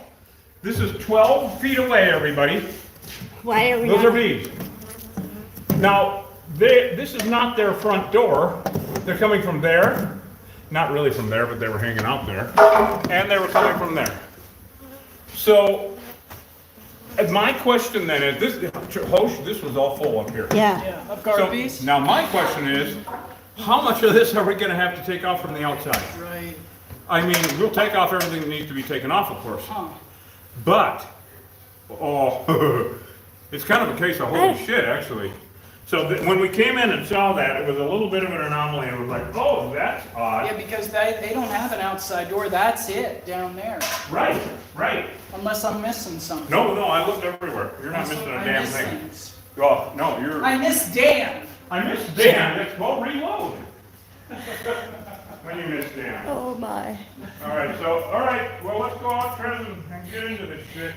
This is 12 feet away, everybody. Why are we Those not? are bees. Now, this is not their front door. They're coming from there. Not really from there, but they were hanging out there. And they were coming from there. So, My question then is, this was all full up here. Yeah. Yeah, of garbage. So, now my question is, how much of this are we gonna have to take off from the outside? Right. I mean, we'll take off everything that needs to be taken off, of course. Huh. But, oh, it's kind of a case of holy shit, actually. So when we came in and saw that, it was a little bit of an anomaly, and it was like, oh, that's odd. Yeah, because they don't have an outside door. That's it down there. Right, right. Unless I'm missing something. No, I looked everywhere. You're not missing a I damn miss thing. things. Oh, no, you're. I miss Dan. I miss Dan. That's well, reload. When you miss Dan. Oh my. All right, well, let's go out, Trez, and get into this shit.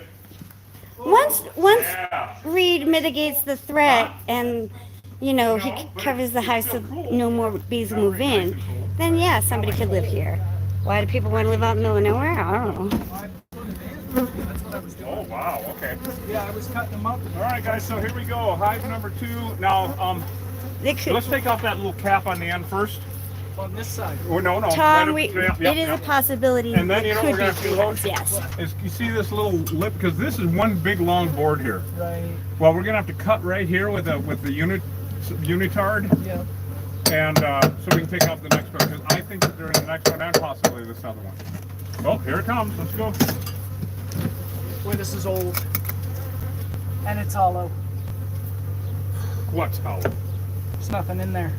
Once Yeah. Reed mitigates the threat and, he covers the house so no more bees will move in, then yeah, somebody could live here. Why do people want to live out in the middle of nowhere? I don't know. Oh, wow, okay. Yeah, I was cutting them up. All right, guys, so here we go. Hive number 2. Now, They could, let's take off that little cap on the end first. On this side. Oh, no. Tom, Right up- it is a possibility And then, it we're could gonna be have to females, load. yes. You see this little lip? Because this is one big long board here. Right. Well, we're gonna have to cut right here with the unitard, Yeah. and so we can take off the next one. Because I think that during the next one and possibly this other one. Well, here it comes. Let's go. Boy, this is old. And it's hollow. What's how? There's nothing in there.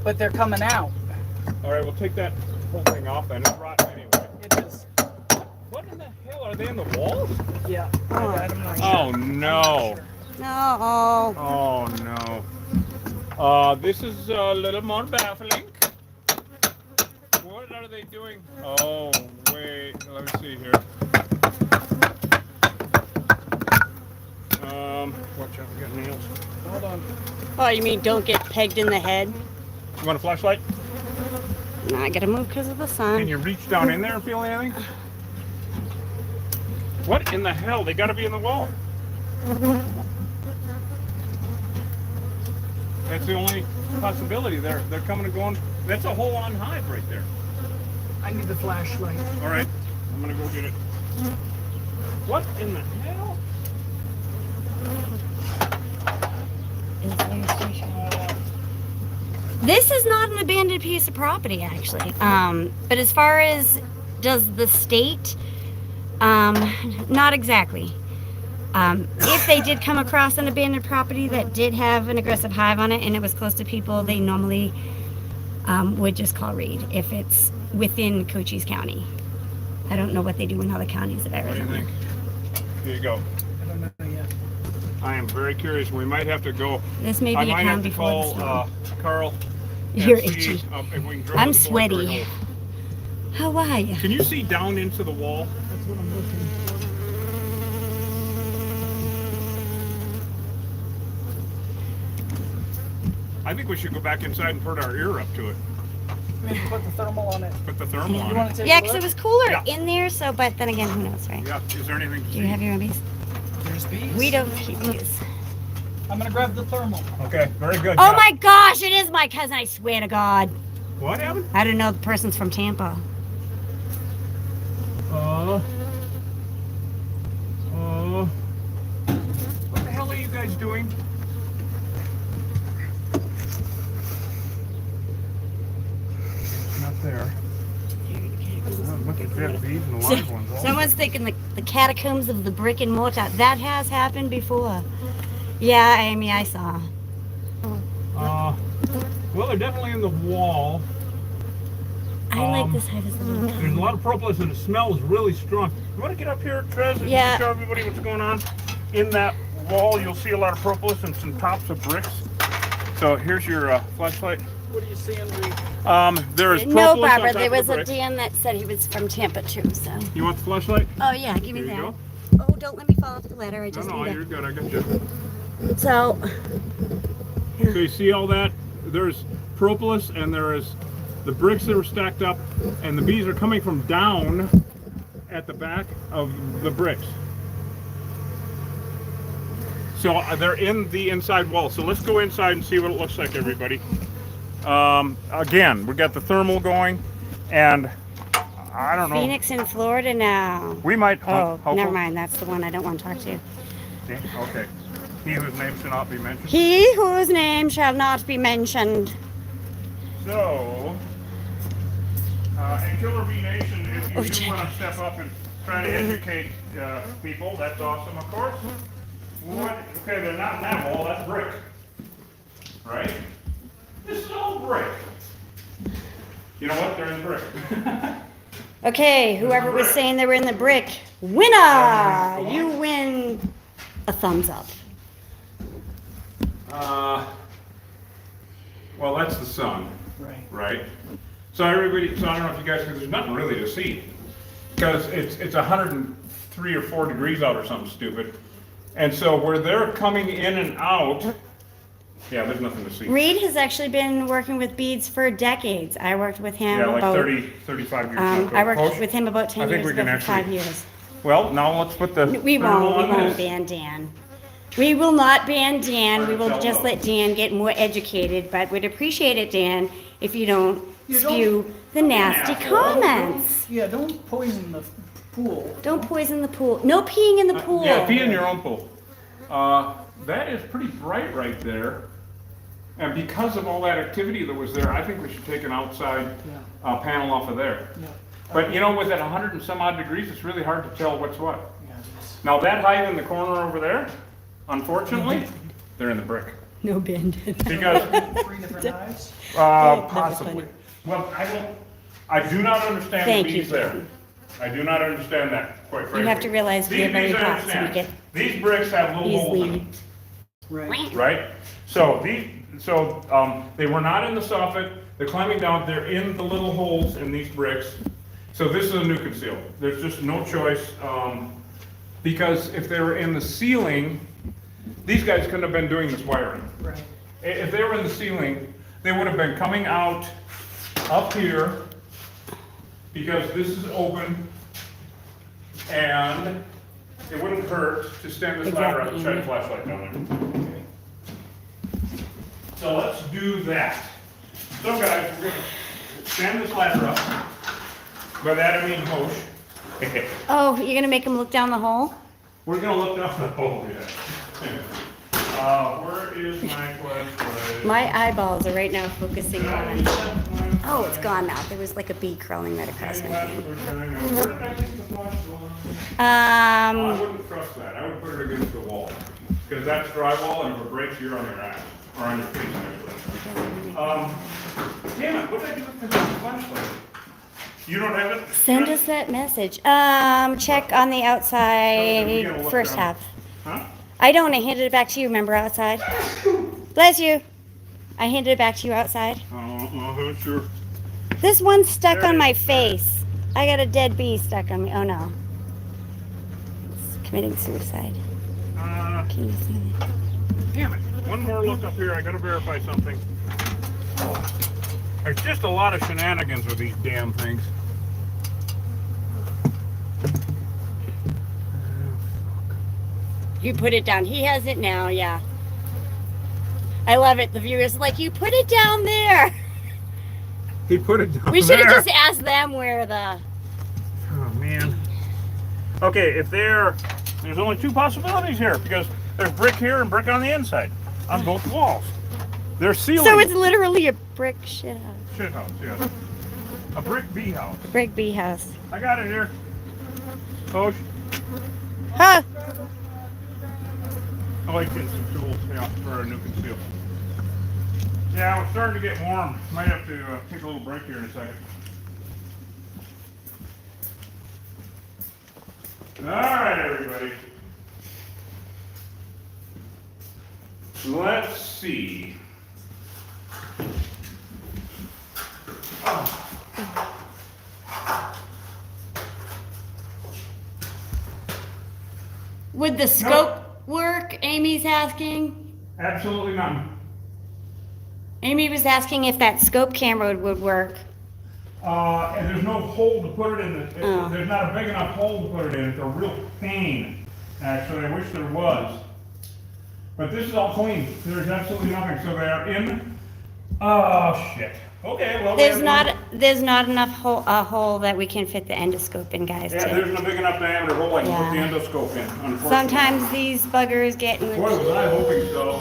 But they're coming out. All right, we'll take that whole thing off. Then it's rotten anyway. It is. What in the hell are they in the walls? Yeah. I'm not Oh sure. no. No. Oh no. This is a little more baffling. What are they doing? Oh wait, let me see here. Watch out, we got nails. Hold on. Oh, you mean don't get pegged in the head? You want a flashlight? No, I gotta move because of the sun. Can you reach down in there and feel anything? What in the hell? They gotta be in the wall. That's the only possibility. They're coming and going. That's a whole on hive right there. I need the flashlight. All right, I'm gonna go get it. What in the hell? This is not an abandoned piece of property, actually. But as far as does the state, not exactly. If they did come across an abandoned property that did have an aggressive hive on it and it was close to people, they normally would just call Reed if it's within Cochise County. I don't know what they do in other counties of What do you Arizona. think? Here you go. I don't know yet. I am very curious. We might have to go. This may I be a might town have to before the call storm. Carl. and You're see, itchy. If we can drill I'm the board sweaty. very low. How are you? Can you see down into the wall? That's what I'm looking for. I think we should go back inside and put our ear up to it. Maybe put the thermal on it. Put the thermal You on want it. to take Yeah, a because look? it was cooler Yeah. in there, so, but then again, who knows, right? Yeah. Is there anything to Do you see? have your own bees? There's bees. We don't keep bees. I'm going to grab the thermal. Okay. Very good. Oh yeah. my gosh, it is my cousin, I swear to God. What happened? I don't know, the person's from Tampa. What the hell are you guys doing? Not there. Look at dead bees and the live ones. Oh. Someone's thinking the catacombs of the brick and mortar. That has happened before. Yeah, Amy, I saw. Well, they're definitely in the wall. I like this hive. There's a lot of propolis and the smell is really strong. You want to get up here, Trez, and Yeah. show everybody what's going on? In that wall, you'll see a lot of propolis and some tops of bricks. So here's your flashlight. What are you seeing, Reed? There is propolis No, on Barbara, top there of the was a bricks. Dan that said he was from Tampa too, so. You want the flashlight? Oh yeah, give me Here you that. go. Oh, don't let me fall off the ladder. I No, just no, need you're it. good. I got you. So, So you see all that? There's propolis and there is the bricks that are stacked up, and the bees are coming from down at the back of the bricks. So they're in the inside wall. So let's go inside and see what it looks like, everybody. Again, we got the thermal going, and I don't know. Phoenix in Florida now. We might. Oh, how never close? mind. That's the one I don't want to talk to. Okay. He whose name shall not be mentioned. He whose name shall not be mentioned. So, and Killer Bee Nation, if you Oh, do check. want to step up and try to educate people, that's awesome, of course. What? Okay, they're not in that wall, that's brick. Right? This is all brick. You know what? They're in the brick. Okay, whoever was saying they were in the brick, winner! You win a thumbs up. Well, that's the sun. Right. Right? So everybody, so I don't know if you guys, because there's nothing really to see. Because it's 103 or 4 degrees out or something stupid. And so where they're coming in and out, yeah, there's nothing to see. Reed has actually been working with beads for decades. I worked with him Yeah, like about 35 years ago. I worked Coach, with him about I 10 think years we ago can for 5 actually- years. Well, now let's put the We thermal won't on this. ban Dan. We will not ban Dan. We will Tell just them. let Dan get more educated, but we'd appreciate it, Dan, if you don't You don't- spew the nasty asshole. comments. Yeah, don't poison the pool. Don't poison the pool. No peeing in the pool. Yeah, pee in your own pool. That is pretty bright right there. And because of all that activity that was there, I think we should take an outside panel off of there. Yeah. But you know, with that 100 and some odd degrees, it's really hard to tell what's what. Yeah, it's- Now that hive in the corner over there, unfortunately, they're in the brick. No bend. Because, 3 different hives. possibly. Well, I do not understand Thank the you, bees there. Dan. I do not understand that, quite frankly. You have to realize we are These very bees I hot, so we understand. get These bricks have little holes in easily. them. Right. Right? So they were not in the soffit, they're climbing down, they're in the little holes in these bricks. So this is a new conceal. There's just no choice, because if they were in the ceiling, these guys couldn't have been doing this wiring. Right. If they were in the ceiling, they would have been coming out up here, because this is open, and it wouldn't hurt to stand this ladder up and shine a flashlight down there. So let's do that. So guys, we're gonna stand this ladder up. By that I mean Hosh. Oh, you're gonna make him look down the hole? We're gonna look down the hole, yeah. Where is my flashlight? My eyeballs are right now focusing on. Oh, it's gone now. There was like a bee crawling right across my thing. Where did I take the flashlight? I wouldn't trust that. I would put it against the wall. Because that's drywall, and if it breaks, you're on your ass. Or on your face, actually. Damn it, what did I do with the flashlight? You don't have it? Send us that message. Check on the outside first half. Huh? I don't. I handed it back to you. Remember outside? Bless you. I handed it back to you outside. Sure. This one's stuck There it on my is. face. I got a dead bee stuck on me. Oh no. It's committing suicide. Can you see me? Damn it. One more look up here. I gotta verify something. There's just a lot of shenanigans with these damn things. You put it down. He has it now, yeah. I love it. The viewers are like, you put it down there. He put it down We should have there. just asked them where the. Oh man. Okay, there's only 2 possibilities here because there's brick here and brick on the inside on both walls. They're sealing. So it's literally a brick shit house. Shit house, yeah. A brick bee house. A brick bee house. I got it here. Coach. Huh? I like getting some tools for a new conceal. Yeah, we're starting to get warm. Might have to take a little break here in a second. All right, everybody. Let's see. Oh. Would the scope work? Amy's asking. Absolutely none. Amy was asking if that scope camera would work. And there's no hole to put it in. Oh. There's not a big enough hole to put it in. It's a real pain. Actually, I wish there was. But this is all clean. There's absolutely nothing. So they are in. Oh shit. Okay, well, There's not enough hole that we can fit the endoscope in, guys. Yeah, there's no big enough diameter hole I can put the endoscope in, unfortunately. Sometimes these buggers get in the Boy, was I hoping so.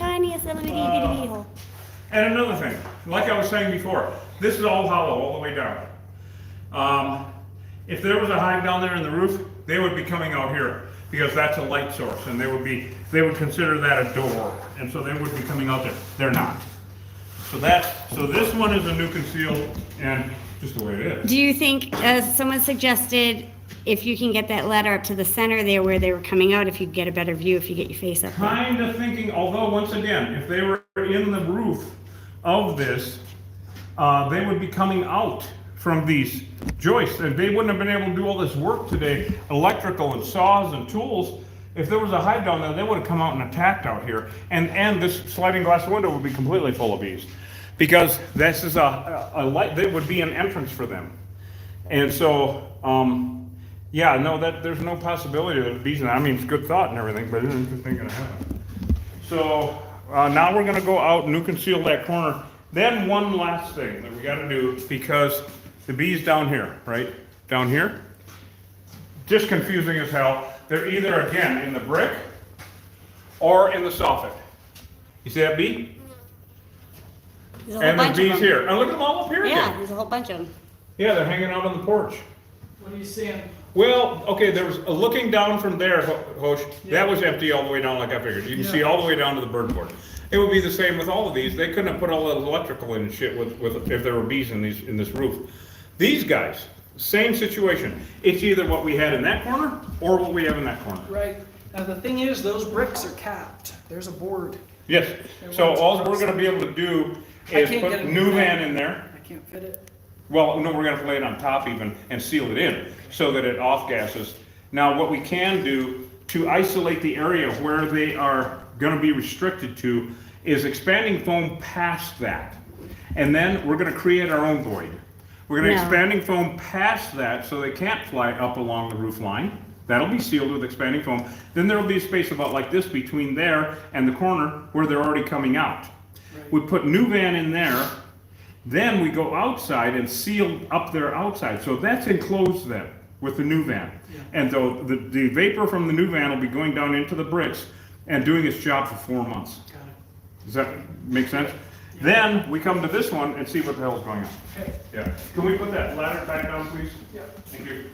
tiniest little bitty hole. And another thing, like I was saying before, this is all hollow all the way down. If there was a hive down there in the roof, they would be coming out here because that's a light source, and they would consider that a door, and so they would be coming out there. They're not. So this one is a new concealed, and just the way it is. Do you think, someone suggested, if you can get that ladder up to the center there where they were coming out, if you get a better view, if you get your face up there? Kind of thinking, although once again, if they were in the roof of this, they would be coming out from these joists, and they wouldn't have been able to do all this work today, electrical and saws and tools. If there was a hive down there, they would have come out and attacked out here, and this sliding glass window would be completely full of bees, because this is a light. That would be an entrance for them, and so yeah, no, there's no possibility that the bees. I mean, it's good thought and everything, but it isn't going to happen. So now we're going to go out and new conceal that corner. Then one last thing that we got to do, because the bees down here, right down here, just confusing as hell. They're either, again, in the brick or in the soffit. You see that bee? And the bees here. And look at them all up here Yeah, again. there's a whole bunch of them. Yeah, they're hanging out on the porch. What are you seeing? Well, okay, there was looking down from there, Hosh, that was empty all the way down like I figured. You can see all the way down to the bird board. It would be the same with all of these. They couldn't have put all that electrical in and shit with if there were bees in this roof. These guys, same situation. It's either what we had in that corner or what we have in that corner. Right. Now the thing is, those bricks are capped. There's a board. Yes. So all we're going to be able to do is put new van in there. I can't fit it. Well, no, we're going to lay it on top even and seal it in so that it off gases. Now, what we can do to isolate the area where they are going to be restricted to is expanding foam past that. And then we're going to create our own void. We're going to expanding foam past that so they can't fly up along the roof line. That'll be sealed with expanding foam. Then there'll be a space about like this between there and the corner where they're already coming out. Right. We put new van in there. Then we go outside and seal up their outside. So that's enclosed then with the new van. Yeah. And so the vapor from the new van will be going down into the bricks and doing its job for 4 months. Got it. Does that make sense? Yeah. Then we come to this one and see what the hell is going on. Okay. Yeah. Can we put that ladder back down, please? Yeah. Thank you.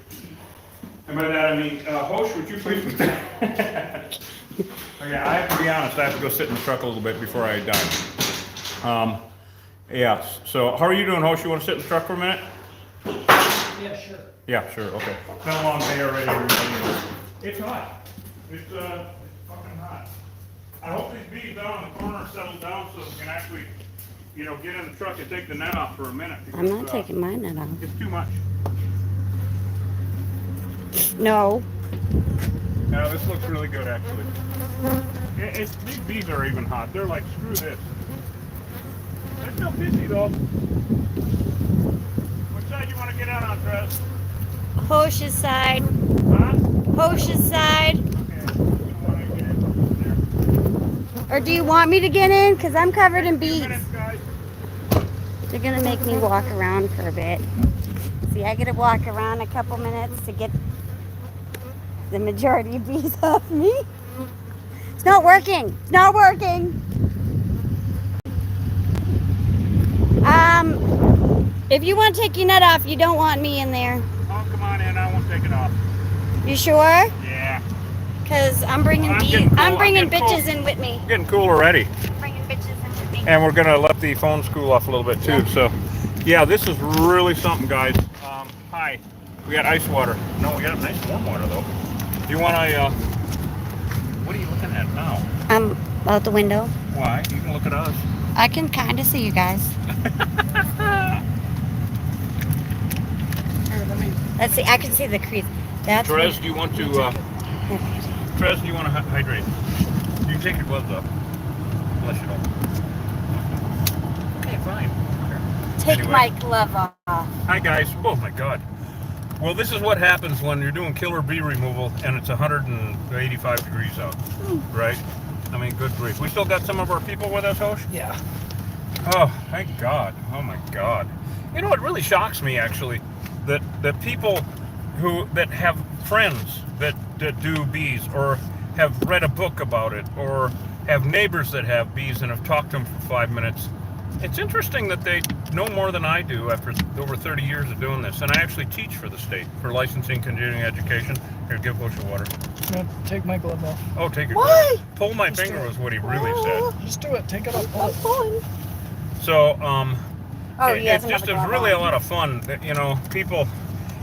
And by that I mean, Hosh, would you please? Okay, I have to be honest. I have to go sit in the truck a little bit before I die. Yeah, so how are you doing, Hosh? You want to sit in the truck for a minute? Yeah, sure. Yeah, sure, okay. It's been a long day already, everybody. It's hot. It's fucking hot. I hope these bees down in the corner settle down so we can actually, get in the truck and take the net off for a minute. Because, I'm not taking my net off. It's too much. No. No, this looks really good, actually. These bees are even hot. They're like, screw this. They're still busy though. Which side you want to get out on, Trez? Hosh's side. Huh? Hosh's side. Okay. You want to get in there? Or do you want me to get in? Because I'm covered in bees. Minutes, guys. They're going to make me walk around for a bit. See, I got to walk around a couple minutes to get the majority of bees off me. It's not working. It's not working. If you want to take your net off, you don't want me in there. Oh, come on in. I won't take it off. You sure? Yeah. Because I'm bringing I'm bringing bitches in with me. Getting cool already. I'm bringing bitches in with me. And we're going to let the phones cool off a little bit too. So, yeah, this is really something, guys. Hi. We got ice water. No, we got nice warm water, though. Do you want to, what are you looking at now? I'm out the window. Why? You can look at us. I can kind of see you guys. Let's see. I can see the crease. That's Trez, do you want to, Trez, do you want to hydrate? You can take your gloves off. Unless you don't. Okay, fine. Take Anyway. my glove off. Hi, guys. Oh, my God. Well, this is what happens when you're doing killer bee removal and it's 185 degrees out, right? I mean, good grief. We still got some of our people with us, Hosh? Yeah. Oh, thank God. Oh my God. You know, it really shocks me actually that people that have friends that do bees, or have read a book about it, or have neighbors that have bees and have talked to them for 5 minutes. It's interesting that they know more than I do after over 30 years of doing this. And I actually teach for the state for licensing, continuing education. Here, give a bush of water. No, take my glove off. Oh, take it. Why? Pull my finger was what he really said. Just do it. Take it off. Pull I'm it. pulling. So, Oh, it's really a lot of fun. That, you know, people,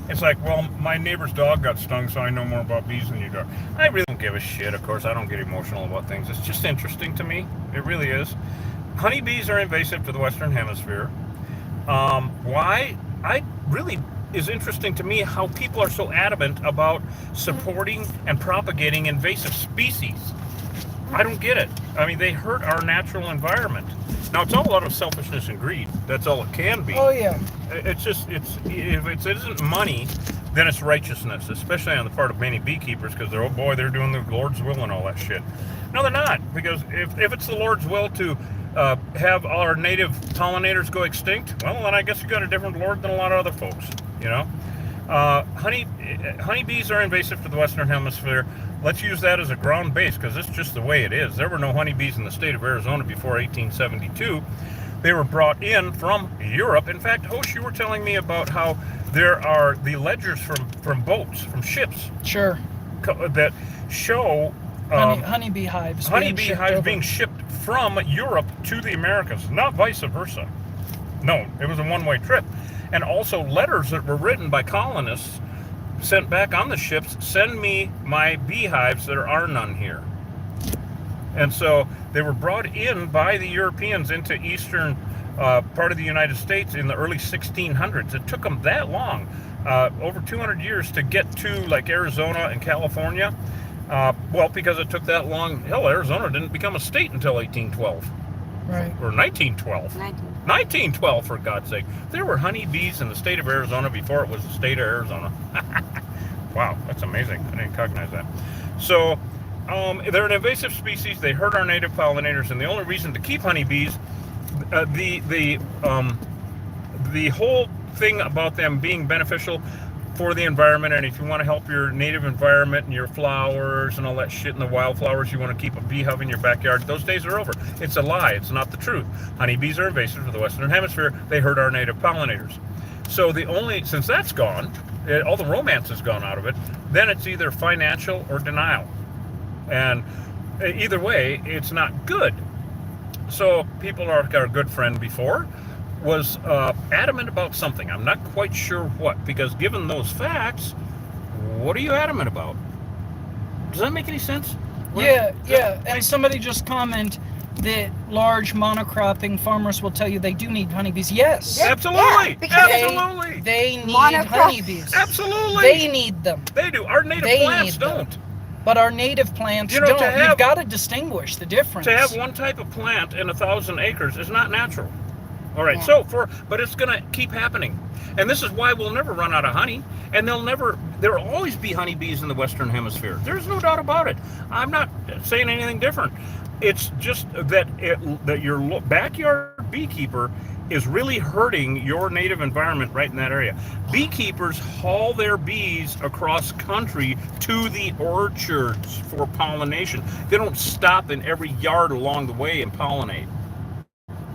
it's like, well, my neighbor's dog got stung, so I know more about bees than you do. I really don't give a shit. Of course, I don't get emotional about things. It's just interesting to me. It really is. Honeybees are invasive to the Western Hemisphere. Why? Is interesting to me how people are so adamant about supporting and propagating invasive species. I don't get it. I mean, they hurt our natural environment. Now, it's all out of selfishness and greed. That's all it can be. Oh yeah. If it isn't money, then it's righteousness, especially on the part of many beekeepers, because they're doing the Lord's will and all that shit. No, they're not, because if it's the Lord's will to have our native pollinators go extinct, well, then I guess you got a different Lord than a lot of other folks, you know? Honeybees are invasive to the Western Hemisphere. Let's use that as a ground base, because it's just the way it is. There were no honeybees in the state of Arizona before 1872. They were brought in from Europe. In fact, Hosh, you were telling me about how there are the ledgers from boats, from ships. Sure. That show honeybee hives. Being shipped from Europe to the Americas, not vice versa. No, it was a one-way trip. And also letters that were written by colonists sent back on the ships, send me my beehives, there are none here. And so they were brought in by the Europeans into eastern part of the United States in the early 1600s. It took them that long, over 200 years, to get to like Arizona and California. Well, because it took that long. Hell, Arizona didn't become a state until 1812. Right. Or 1912. 1912, for God's sake. There were honeybees in the state of Arizona before it was the state of Arizona. Wow, that's amazing. I didn't recognize that. So, they're an invasive species. They hurt our native pollinators, and the only reason to keep honeybees, the whole thing about them being beneficial for the environment, and if you want to help your native environment and your flowers and all that shit and the wildflowers, you want to keep a beehive in your backyard, those days are over. It's a lie. It's not the truth. Honeybees are invasive to the Western Hemisphere. They hurt our native pollinators. So since that's gone, all the romance has gone out of it, then it's either financial or denial. And either way, it's not good. So people our good friend before was adamant about something. I'm not quite sure what, because given those facts, what are you adamant about? Does that make any sense? Yeah. And somebody just comment that large monocropping farmers will tell you they do need honeybees. Yes. Absolutely. Absolutely. They need honeybees. Absolutely. They need them. They do. Our native plants don't. But our native plants don't. You've got to distinguish the difference. To have one type of plant in 1,000 acres is not natural. All right, but it's going to keep happening. And this is why we'll never run out of honey. And there will always be honeybees in the Western Hemisphere. There's no doubt about it. I'm not saying anything different. It's just that your backyard beekeeper is really hurting your native environment right in that area. Beekeepers haul their bees across country to the orchards for pollination. They don't stop in every yard along the way and pollinate.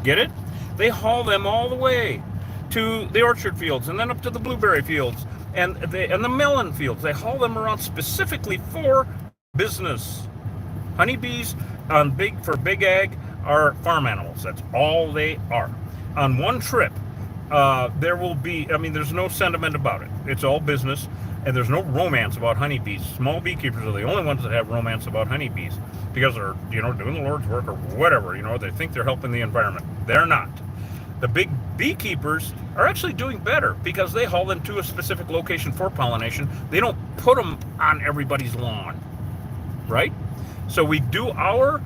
Get it? They haul them all the way to the orchard fields and then up to the blueberry fields and the melon fields. They haul them around specifically for business. Honeybees for big ag are farm animals. That's all they are. On one trip, there will be, there's no sentiment about it. It's all business, and there's no romance about honeybees. Small beekeepers are the only ones that have romance about honeybees because they're, doing the Lord's work or whatever, they think they're helping the environment. They're not. The big beekeepers are actually doing better because they haul them to a specific location for pollination. They don't put them on everybody's lawn, right? So we do our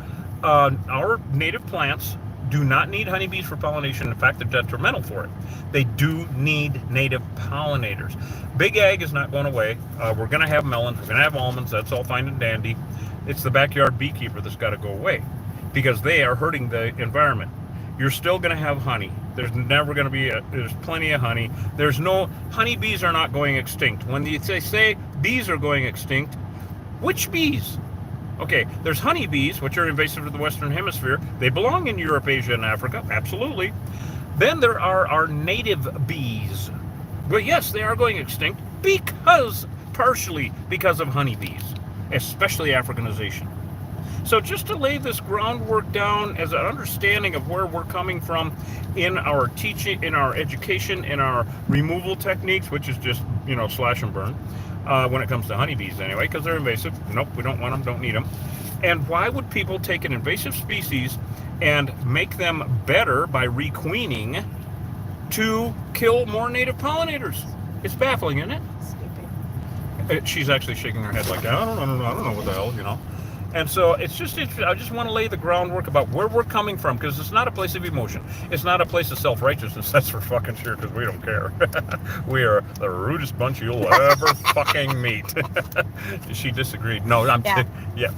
native plants do not need honeybees for pollination. In fact, they're detrimental for it. They do need native pollinators. Big ag is not going away. We're going to have melons. We're going to have almonds. That's all fine and dandy. It's the backyard beekeeper that's got to go away because they are hurting the environment. you're still going to have honey. There's never going to be, there's plenty of honey. There's no, honeybees are not going extinct. When they say bees are going extinct, which bees? Okay, there's honeybees, which are invasive to the Western Hemisphere. They belong in Europe, Asia, and Africa, absolutely. Then there are our native bees. But yes, they are going extinct partially because of honeybees, especially Africanization. So just to lay this groundwork down as an understanding of where we're coming from in our teaching, in our education, in our removal techniques, which is just, slash and burn, when it comes to honeybees anyway, because they're invasive. Nope, we don't want them, don't need them. And why would people take an invasive species and make them better by requeening to kill more native pollinators? It's baffling, isn't it? She's actually shaking her head like, I don't know what the hell, And so I just want to lay the groundwork about where we're coming from, because it's not a place of emotion. It's not a place of self-righteousness, that's for fucking sure, because we don't care. We are the rudest bunch you'll ever fucking meet. She disagreed. No, I'm yeah.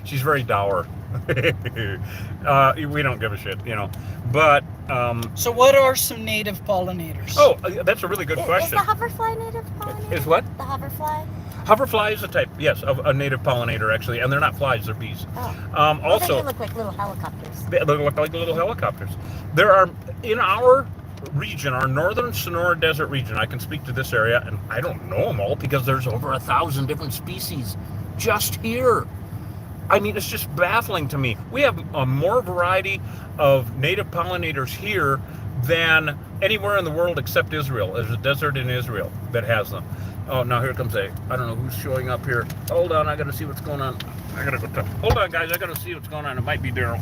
She's very dour. We don't give a shit, But so what are some native pollinators? Oh, that's a really good question. Is the hoverfly native pollinator? Is what? The hoverfly? Hoverfly is a type, yes, of a native pollinator, actually, and they're not flies, they're bees. Oh. Also, They look like little helicopters. they look like little helicopters. There are, in our region, our northern Sonora Desert region, I can speak to this area, and I don't know them all because there's over 1,000 different species just here. I mean, it's just baffling to me. We have a more variety of native pollinators here than anywhere in the world except Israel. There's a desert in Israel that has them. Oh, now here comes I don't know who's showing up here. Hold on, I gotta see what's going on. I gotta go talk. Hold on, guys, I gotta see what's going on. It might be Daryl.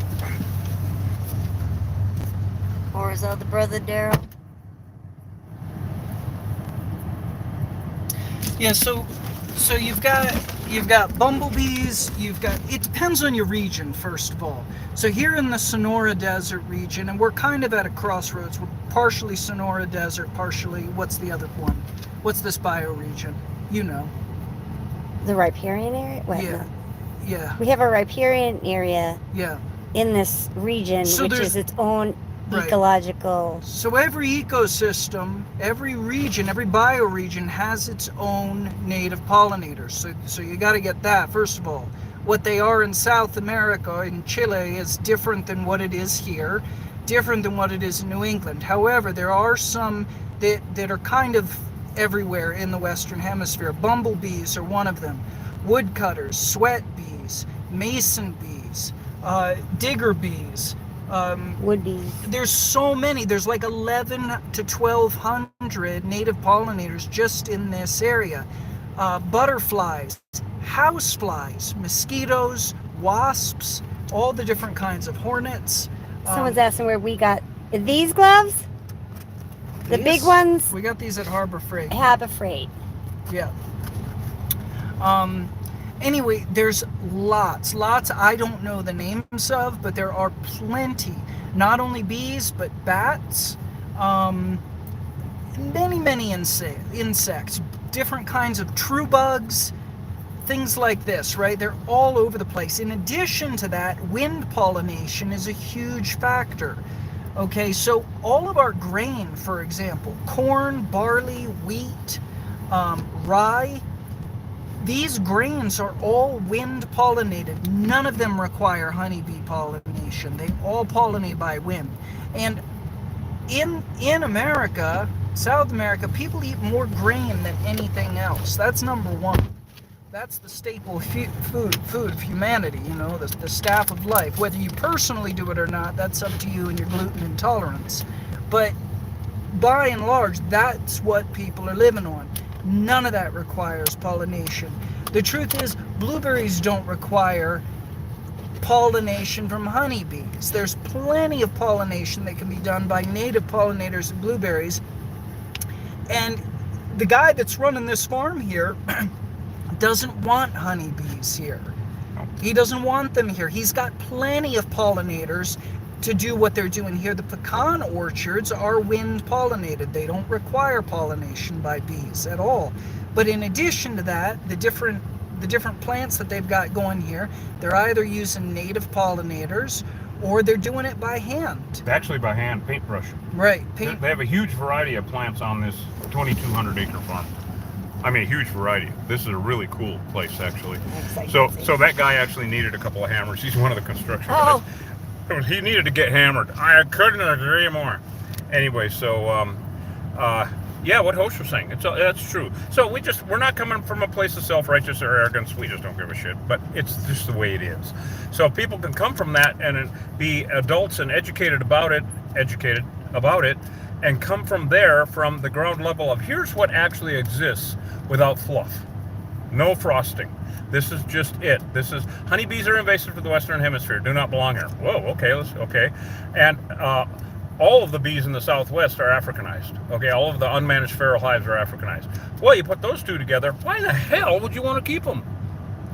Or is that the brother Daryl? Yeah, so you've got bumblebees, it depends on your region, first of all. So here in the Sonora Desert region, and we're kind of at a crossroads, we're partially Sonora Desert, partially, what's the other one? What's this bioregion? The riparian area? Wait, Yeah. no. Yeah. We have a riparian area Yeah. in this region, So which is its own Right. ecological. So every ecosystem, every region, every bioregion has its own native pollinators. So you got to get that, first of all. What they are in South America, in Chile, is different than what it is here, different than what it is in New England. However, there are some that are kind of everywhere in the Western Hemisphere. Bumblebees are one of them. Woodcutters, sweat bees, mason bees, digger bees. Would be. There's so many. There's like 11 to 1,200 native pollinators just in this area. Butterflies, houseflies, mosquitoes, wasps, all the different kinds of hornets. Someone's asking where we got these gloves. The These? big ones. We got these at Harbor Freight. Harbor Freight. Yeah. Anyway, there's lots I don't know the names of, but there are plenty. Not only bees, but bats, many insects, different kinds of true bugs, things like this, right? They're all over the place. In addition to that, wind pollination is a huge factor. Okay, so all of our grain, for example, corn, barley, wheat, rye, these grains are all wind pollinated. None of them require honeybee pollination. They all pollinate by wind. And in America, South America, people eat more grain than anything else. That's number one. That's the staple food of humanity, the staff of life. Whether you personally do it or not, that's up to you and your gluten intolerance. But by and large, that's what people are living on. None of that requires pollination. The truth is, blueberries don't require pollination from honeybees. There's plenty of pollination that can be done by native pollinators of blueberries. And the guy that's running this farm here doesn't want honeybees here. He doesn't want them here. He's got plenty of pollinators to do what they're doing here. The pecan orchards are wind pollinated. They don't require pollination by bees at all. But in addition to that, the different plants that they've got going here, they're either using native pollinators or they're doing it by hand. Actually by hand, paintbrush. Right. They have a huge variety of plants on this 2,200 acre farm. I mean, a huge variety. This is a really cool place, actually. So that guy actually needed a couple of hammers. He's one of the construction guys. He needed to get hammered. I couldn't agree more. Anyway, so yeah, what Hosh was saying, that's true. So we're not coming from a place of self-righteous or arrogance. We just don't give a shit. But it's just the way it is. So people can come from that and be adults and educated about it, and come from there, from the ground level of here's what actually exists without fluff. No frosting. This is just it. This is honeybees are invasive to the Western Hemisphere. Do not belong here. Whoa, okay. And all of the bees in the Southwest are Africanized. Okay, all of the unmanaged feral hives are Africanized. Well, you put those two together, why the hell would you want to keep them?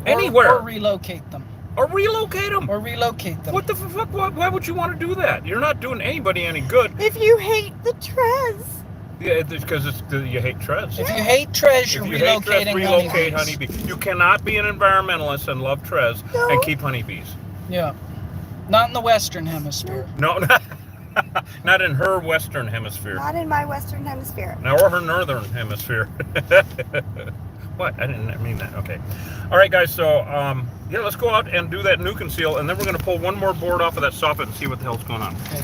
Anywhere. Or relocate them. Or relocate them. What the fuck? Why would you want to do that? You're not doing anybody any good. If you hate the Trez. Yeah, it's because you hate Trez. If you hate Trez, you're relocating relocate honeybees. honeybees. You cannot be an environmentalist and love Trez and keep honeybees. Yeah. Not in the Western Hemisphere. No, not in her Western Hemisphere. Not in my Western Hemisphere. Now, or her Northern Hemisphere. What? I didn't mean that. Okay. All right, guys. So, yeah, let's go out and do that nuke and seal, and then we're going to pull one more board off of that soffit and see what the hell's going on. Okay.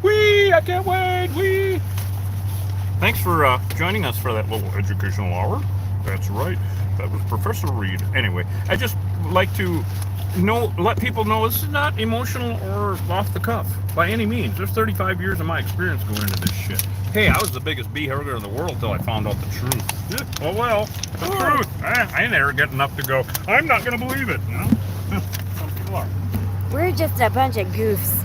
Whee! I can't wait! Whee! Thanks for joining us for that little educational hour. That's right. That was Professor Reed. Anyway, I just like to let people know this is not emotional or off the cuff by any means. There's 35 years of my experience going into this shit. Hey, I was the biggest bee hugger in the world till I found out the truth. Yeah, oh well, the truth. I ain't arrogant enough to go, I'm not going to believe it. You know? Some people are. We're just a bunch of goofs.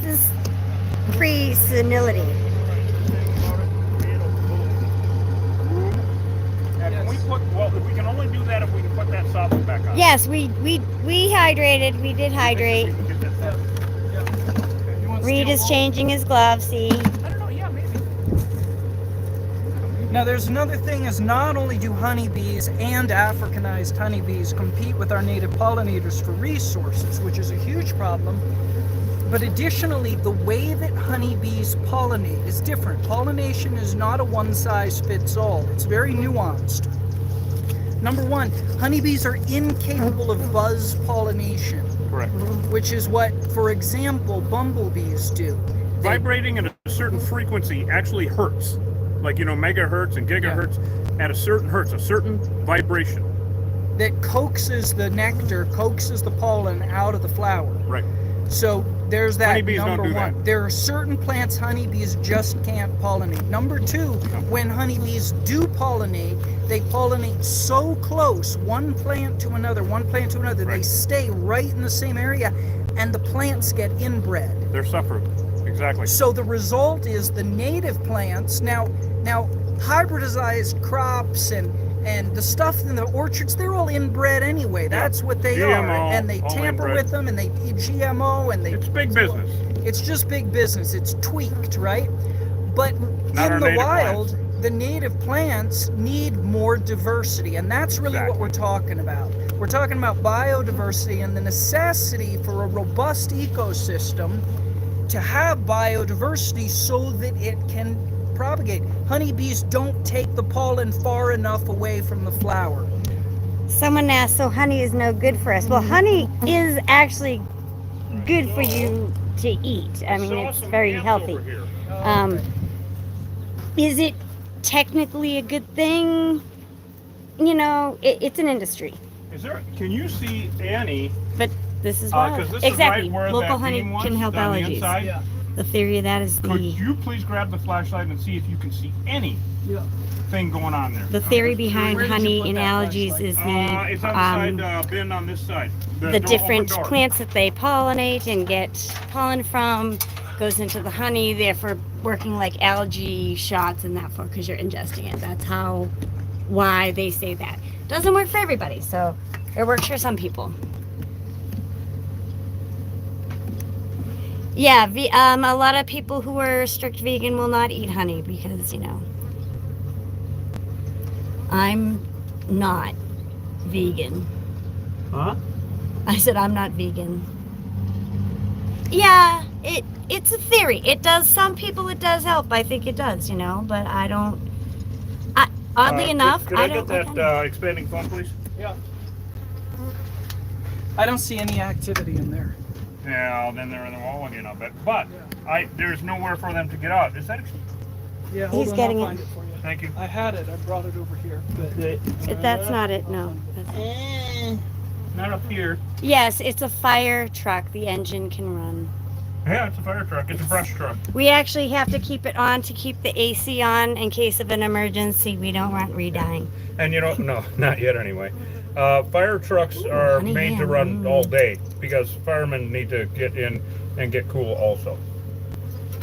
This is pre-senility. We can only do that if we can put that soffit back on. Yes, we hydrated. We did hydrate. Reed is changing his gloves, see? I don't know, yeah, maybe. Now there's another thing is not only do honeybees and Africanized honeybees compete with our native pollinators for resources, which is a huge problem, but additionally the way that honeybees pollinate is different. Pollination is not a one-size-fits-all. It's very nuanced. Number one, honeybees are incapable of buzz pollination. Correct. Which is what, for example, bumblebees do. Vibrating at a certain frequency actually hurts. Like, megahertz and gigahertz at a certain vibration. That coaxes the nectar, coaxes the pollen out of the flower. Right. So there's that. Honeybees number don't do one. that. There are certain plants honeybees just can't pollinate. Number two, when honeybees do pollinate, they pollinate so close, one plant to another, Right. they stay right in the same area, and the plants get inbred. They're suffering. Exactly. So the result is the native plants, now hybridized crops and the stuff in the orchards, they're all inbred anyway. That's what they GMO, are. And they tamper inbred. with them, and they eat GMO, and they... It's big business. It's just big business. It's tweaked, right? But Not in the our native wild, plants. the native plants need more diversity, and that's really what we're talking about. We're talking about biodiversity and the necessity for a robust ecosystem to have biodiversity so that it can propagate. Honeybees don't take the pollen far enough away from the flower. Someone asked, so honey is no good for us. Well, honey is actually good for you to eat. I mean, it's very healthy. Is it technically a good thing? It's an industry. Can you see Annie? But this is why. This exactly. is right where Local that honey beam was, can help on the allergies. inside. Yeah. The theory of that is Could you please grab the flashlight and see if you can see any thing going on there? the theory behind Where did you honey put and that allergies flashlight? is that It's on the side bin on this side. the different plants that they pollinate and get pollen from goes into the honey, therefore working like allergy shots and that for because you're ingesting it. That's why they say that. Doesn't work for everybody, so it works for some people. Yeah, a lot of people who are strict vegan will not eat honey because, I'm not. vegan. Huh? I said I'm not vegan. Yeah, it's a theory. It does, some people it does help. I think it does, you know, but I don't. Oddly enough, could I I don't get like that honey. expanding foam, please? Yeah. I don't see any activity in there. Yeah, then they're in the wall again, I'll bet. But there's nowhere for them to get out. Is that? Yeah, hold He's on, getting I'll it. find it for you. Thank you. I had it. I brought it over here. But That's not it, no. That's Not up here. yes, it's a fire truck. The engine can run. Yeah, it's a fire truck. It's a brush truck. We actually have to keep it on to keep the AC on in case of an emergency. We don't want redying. And you know, no, not yet anyway. Fire trucks are honey, made to yeah, run all day because firemen need to get in and get cool also.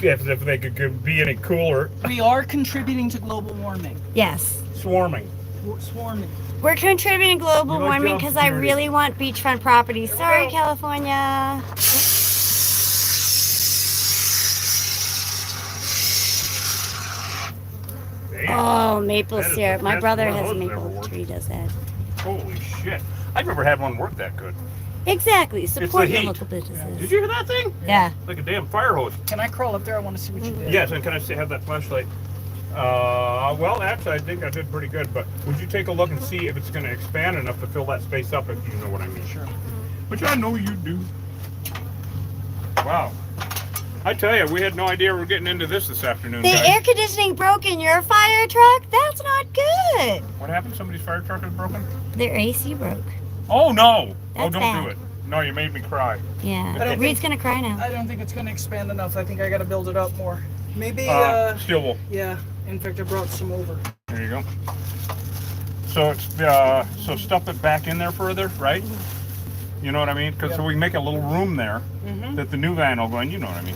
If they could be any cooler, we are contributing to global warming. Yes. swarming. Swarming. We're contributing global You like warming job because I security. really want beachfront property. Sorry, go. California. Damn. Oh, maple That is syrup. the My best brother one of has a those that ever maple worked. tree, does that. Holy shit! I've never had one work that good. Exactly. Support the your heat. local businesses. Did you hear that thing? Yeah. Like a damn fire hose. Can I crawl up there? I want to see what you did. Yes, and can I have that flashlight? Well, actually, I think I did pretty good, but would you take a look and see if it's going to expand enough to fill that space up, if you know what I mean? Sure. Which I know you do. Wow. I tell you, we had no idea we were getting into this afternoon, The guys. air conditioning broke in your fire truck? That's not good. What happened? Somebody's fire truck is broken? Their AC broke. Oh, no. That's don't bad. do it. No, you made me cry. Yeah. I don't Reed's think- gonna cry now. I don't think it's going to expand enough. I think I got to build it up more. Maybe, Steel wool. yeah. In fact, I brought some over. There you go. So it's so stuff it back in there further, right? You know what I mean? Because so we make a little room there Mm-hmm. that the new van will go in. You know what I mean?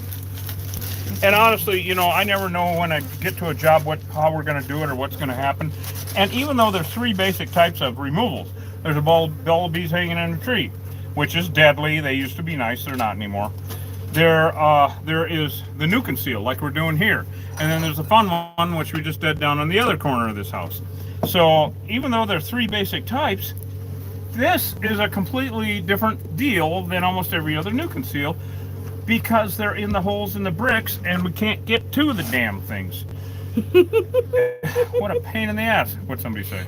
And honestly, you know, I never know when I get to a job how we're going to do it or what's going to happen. And even though there's three basic types of removals, there's a ball of bees hanging in a tree, which is deadly. They used to be nice. They're not anymore. There is the new conceal, like we're doing here. And then there's a fun one, which we just did down on the other corner of this house. So even though there's three basic types, this is a completely different deal than almost every other new conceal because they're in the holes in the bricks and we can't get to the damn things. What a pain in the ass, what'd somebody say?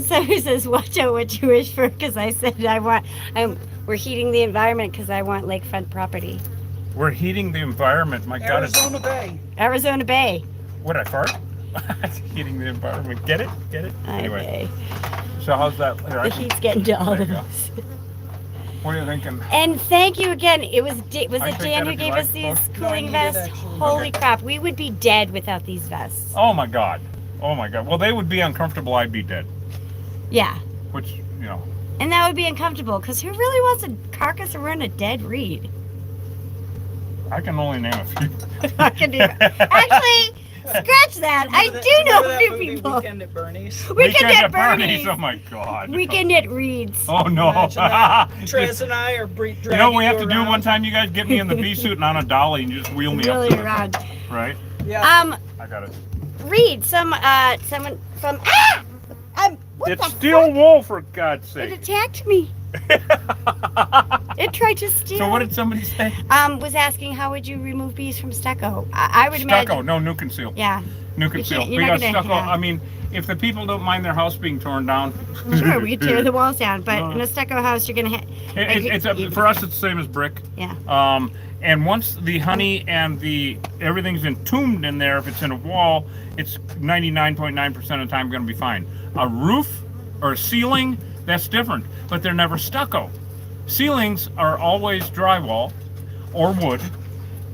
Somebody says, watch out what you wish for, because I said we're heating the environment because I want lakefront property. We're heating the environment, my God. Arizona Bay. Arizona Bay. What, I fart? Heating the environment. Get it? Get it? Anyway, Okay. so how's that? Here, The heat's getting to all There of you go. us. What are you thinking? And thank you again. It was I it take Dan that who if you gave like, us these folks. No, I cooling need it, vests. actually. Holy Okay. crap, we would be dead without these vests. Oh my God. Oh my God. Well, they would be uncomfortable. I'd be dead. Yeah. Which, you know. And that would be uncomfortable because who really wants a carcass around a dead reed? I can only name a few. I can do that. Actually, scratch that. I do know a few people. Weekend at Bernie's. Weekend at Bernie's. Oh my God. Weekend at Reed's. Oh no. Imagine that. Trez and I are dragging You know what we have to do around. one time? You guys get me in the bee suit and on a dolly and you just wheel me Really up. around. Right? Yeah. I got it. Reed, someone from what It's the steel wool, for God's It sake. attacked me. It tried to steal. So what did somebody say? Was asking how would you remove bees from stucco? I would Stucco. imagine. No, new conceal. Yeah. New conceal. you're not Because gonna- stucco, yeah. I mean, if the people don't mind their house being torn down. Sure, we tear the walls down, but No. in a stucco house, you're gonna have. For us, it's the same as brick. Yeah. And once the honey and everything's entombed in there, if it's in a wall, it's 99.9% of the time going to be fine. A roof or a ceiling, that's different, but they're never stucco. Ceilings are always drywall or wood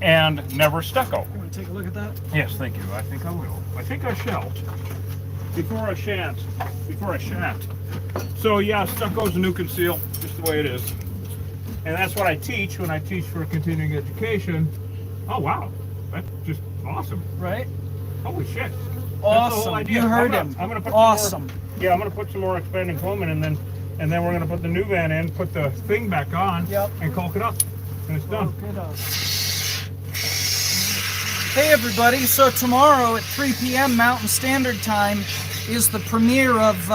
and never stucco. You want to take a look at that? Yes, thank you. I think I will. I think I shall. Before I shan't. So yeah, stucco's a new conceal, just the way it is. And that's what I teach when I teach for continuing education. Oh wow, that's just awesome. Right? Holy shit. That's the Awesome. whole idea. You heard I'm him. gonna put Awesome. I'm gonna put some more expanding foam in, and then we're gonna put the new van in, put the thing back on, Yep. and caulk it up, and it's done. Look it up. Hey everybody, so tomorrow at 3 p.m. Mountain Standard Time is the premiere of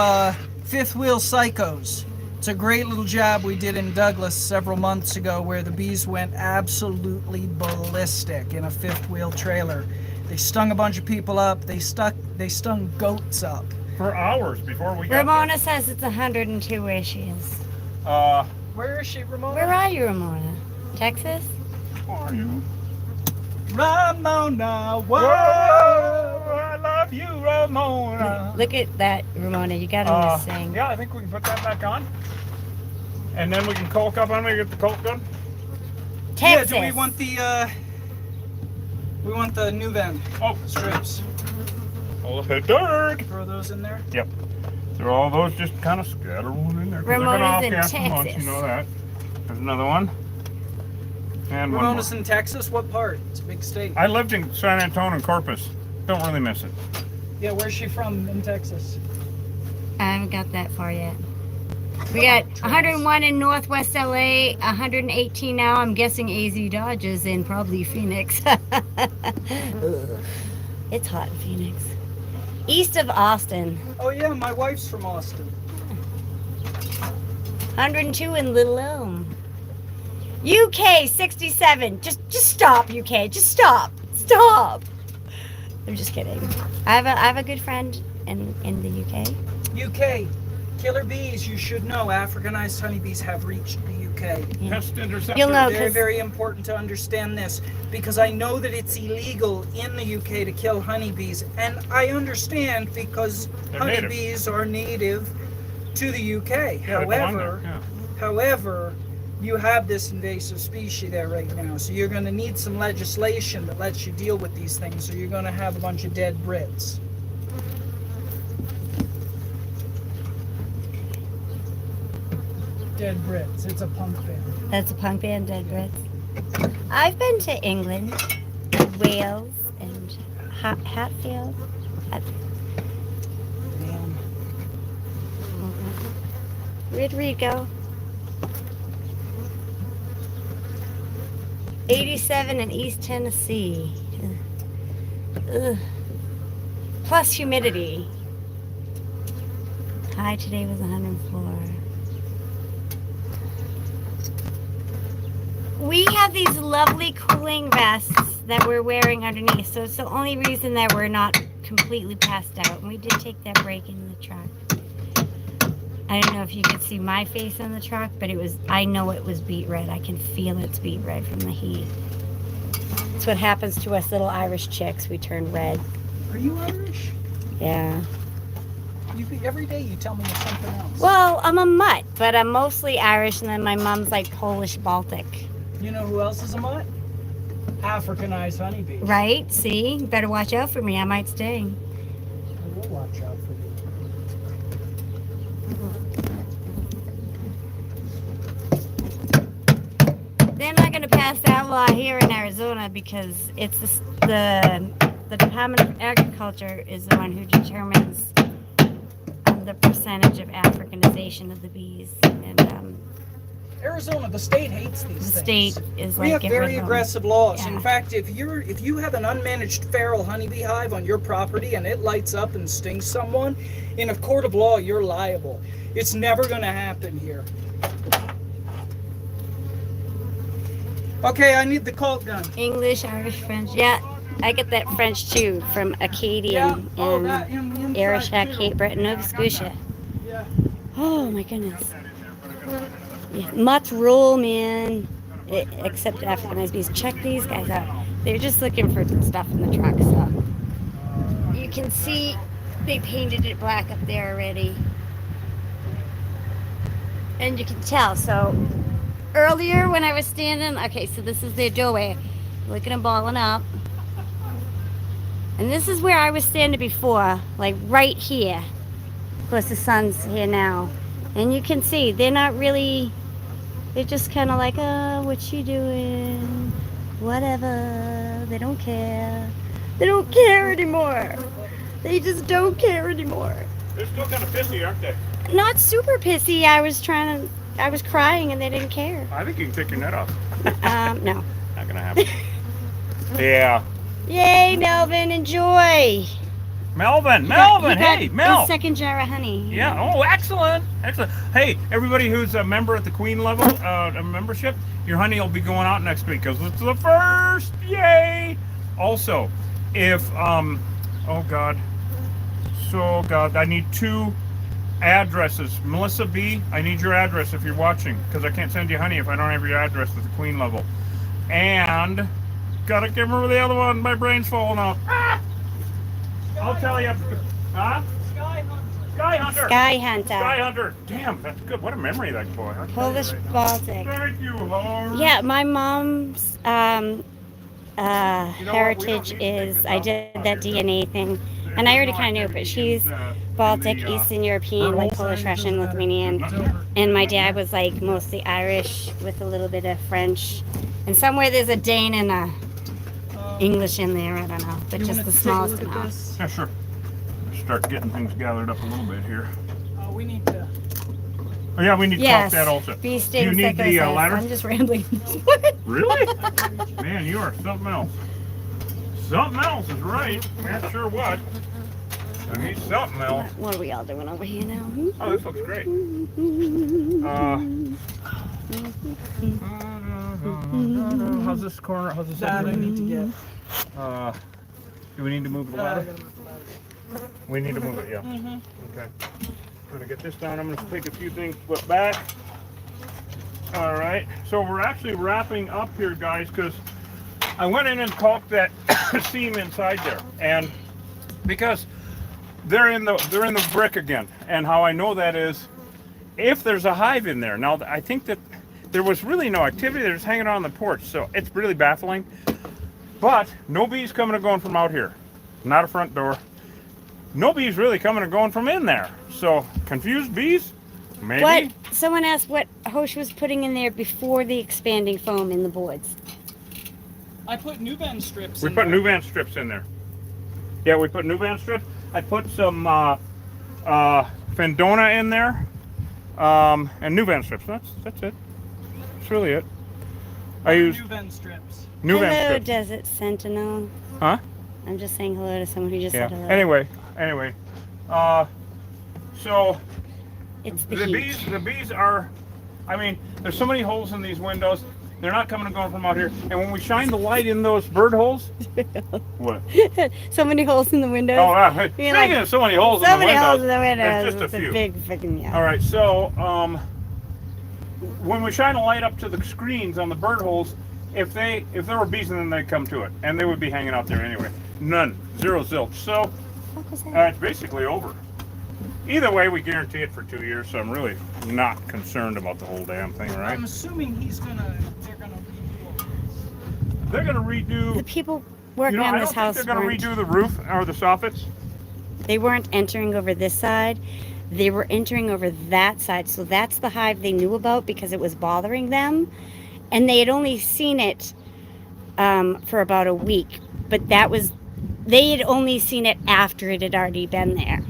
Fifth Wheel Psychos. It's a great little job we did in Douglas several months ago where the bees went absolutely ballistic in a fifth wheel trailer. They stung a bunch of people up. They stung goats up. For hours before we got Ramona says it's 102 where she is. there. Where is she, Ramona? Where are you, Ramona? Texas? Where are you? Ramona, Whoa, I love you, Ramona. Look at that, Ramona. You got him to sing. Yeah, I think we can put that back on. And then we can caulk up. I'm gonna get the caulk gun. Texas. Yeah, do we want the new vent Oh, strips? all the dirt. Throw those in there. Yep. They're all those just kind of scatter one in there. 'Cause they're Ramona's gonna in off-gas them once, Texas. you know that. There's another one. And one Ramona's more. in Texas. What part? It's a big state. I lived in San Antonio and Corpus. Don't really miss it. Yeah, where's she from in Texas? I haven't got that far yet. We got 101 in Northwest LA, 118 now. I'm guessing AZ Dodges in probably Phoenix. It's hot in Phoenix. East of Austin. Oh yeah, my wife's from Austin. 102 in Little Elm. UK 67. Just stop, UK. Just stop. Stop. I'm just kidding. I have a good friend in the UK. UK, killer bees. You should know Africanized honeybees have reached the UK. Yeah. Pest interceptor. You'll know. Very, 'cause- very important to understand this because I know that it's illegal in the UK to kill honeybees, and I understand because They're native. honeybees are native to the UK. Yeah, they belong However, there, yeah. However, you have this invasive species there right now, so you're going to need some legislation that lets you deal with these things, or you're going to have a bunch of dead Brits. Dead Brits. It's a punk band. That's a punk band, Dead Brits. I've been to England, Wales, and Hatfield. Damn. Where'd we go? 87 in East Tennessee. Ugh. Plus humidity. High today was 104. We have these lovely cooling vests that we're wearing underneath, so it's the only reason that we're not completely passed out. And we did take that break in the truck. I don't know if you could see my face in the truck, but I know it was beet red. I can feel it's beet red from the heat. It's what happens to us little Irish chicks. We turn red. Are you Irish? Yeah. Every day you tell me you're something else. Well, I'm a mutt, but I'm mostly Irish, and then my mom's like Polish Baltic. You know who else is a mutt? Africanized honeybees. Right? See? Better watch out for me. I might sting. I will watch out for you. They're not going to pass that law here in Arizona because it's the Department of Agriculture is the one who determines the percentage of Africanization of the bees. And Arizona, the state hates the these state things. is We like have get rid very of them. aggressive laws. Yeah. In fact, if you have an unmanaged feral honeybee hive on your property and it lights up and stings someone, in a court of law, you're liable. It's never going to happen here. Okay, I need the Colt gun. English, Irish, French. Yeah, I get that French too from Acadian Oh, that and in the Irish, inside, too. Cape Breton, Nova Scotia. Yeah. Oh my goodness. Yeah, mutts rule, man. Except Africanized bees. Check these guys out. They're just looking for stuff in the truck, so. You can see they painted it black up there already. And you can tell, so earlier when I was standing, okay, so this is their doorway. Look at them balling up. And this is where I was standing before, like right here. Of course, the sun's here now. And you can see, they're not really, they're just kind of like, oh, what you doing? Whatever. They don't care. They don't care anymore. They just don't care anymore. They're still kind of pissy, aren't they? Not super pissy. I was crying and they didn't care. I think you can take your net off. No. Not gonna happen. Yeah. Yay, Melvin, enjoy. Melvin, He got hey, Mel. a second jar of honey. Yeah. Oh, excellent. Excellent. Hey, everybody who's a member at the Queen level, a membership, your honey will be going out next week because it's the first. Yay! Also, if oh God, I need 2 addresses. Melissa B, I need your address if you're watching because I can't send you honey if I don't have your address at the Queen level. And gotta remember the other one. My brain's falling out. Ah! I'll tell you. Huh? Sky Hunter. Sky Hunter. Sky Hunter. Damn, that's good. What a memory that boy. Polish Baltic. Thank you, Lord. Yeah, my mom's heritage is, I did that DNA thing, and I already kind of knew, but she's Baltic, Eastern European, like Polish, Russian, Lithuanian, and my dad was like mostly Irish with a little bit of French, and somewhere there's a Dane and a English in there, I don't know, but just the smallest amount. Yeah, sure. Start getting things gathered up a little bit here. We need to. Oh yeah, we need to talk that also. Bee Do sting, you need the ladder? I'm just rambling. Really? Man, you are something else. Something else is right. Not sure what. I need something else. What are we all doing over here now? Oh, this looks great. How's this corner? How's this That I need to get. Do we need to move the ladder? We need to move it, yeah. Okay. I'm gonna get this down. I'm gonna take a few things, put back. All right. So we're actually wrapping up here, guys, because I went in and caulked that seam inside there, and because they're in the brick again. And how I know that is if there's a hive in there. Now I think that there was really no activity. They're just hanging out on the porch, so it's really baffling. But no bees coming and going from out here. Not a front door. No bees really coming and going from in there. So confused bees? Maybe. What? Someone asked what Hosh was putting in there before the expanding foam in the boards. I put new bend strips. We put new band strips in there. Yeah, we put new band strips. I put some Fendona in there, and new band strips. That's it. That's really it. I use new bend strips. New hello, band strips. Desert Sentinel. Huh? I'm just saying hello to someone who just Yeah. said hello. Anyway. So It's the the heat. bees are. I mean, there's so many holes in these windows. They're not coming and going from out here. And when we shine the light in those bird holes, what? So many holes in the windows. Oh, You're speaking of so many holes in the windows. holes in the windows. It's just a It's few. a big freaking yeah. All right, so when we shine a light up to the screens on the bird holes, if there were bees in them, they'd come to it, and they would be hanging out there anyway. None, zero zilch. So What was that? it's basically over. Either way, we guarantee it for 2 years, so I'm really not concerned about the whole damn thing, right? I'm assuming they're gonna redo. The people working You know, on I this don't think house they're going to weren't, redo the roof or the soffits. they weren't entering over this side. They were entering over that side. So that's the hive they knew about because it was bothering them. And they had only seen it for about a week. But they had only seen it after it had already been there.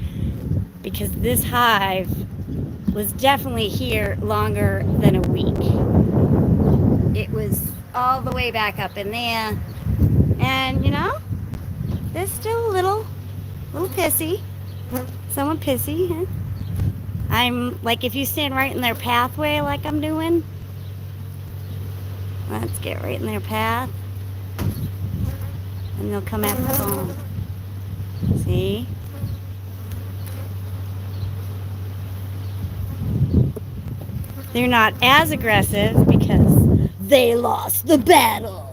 Because this hive was definitely here longer than a week. It was all the way back up in there. And, you know, they're still a little pissy. Someone pissy. Huh? I'm, like, if you stand right in their pathway like I'm doing, let's get right in their path. And they'll come after home. See? They're not as aggressive because they lost the battle.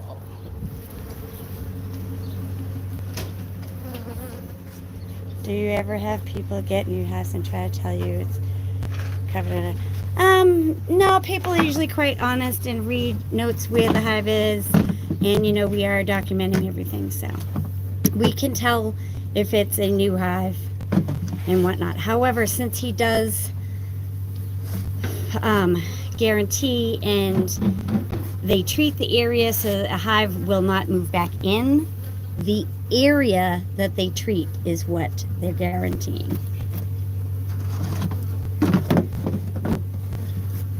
Do you ever have people get in your house and try to tell you it's covered in it? No, people are usually quite honest and read notes where the hive is, and you know we are documenting everything, so we can tell if it's a new hive and whatnot. However, since he does guarantee and they treat the area so a hive will not move back in, the area that they treat is what they're guaranteeing.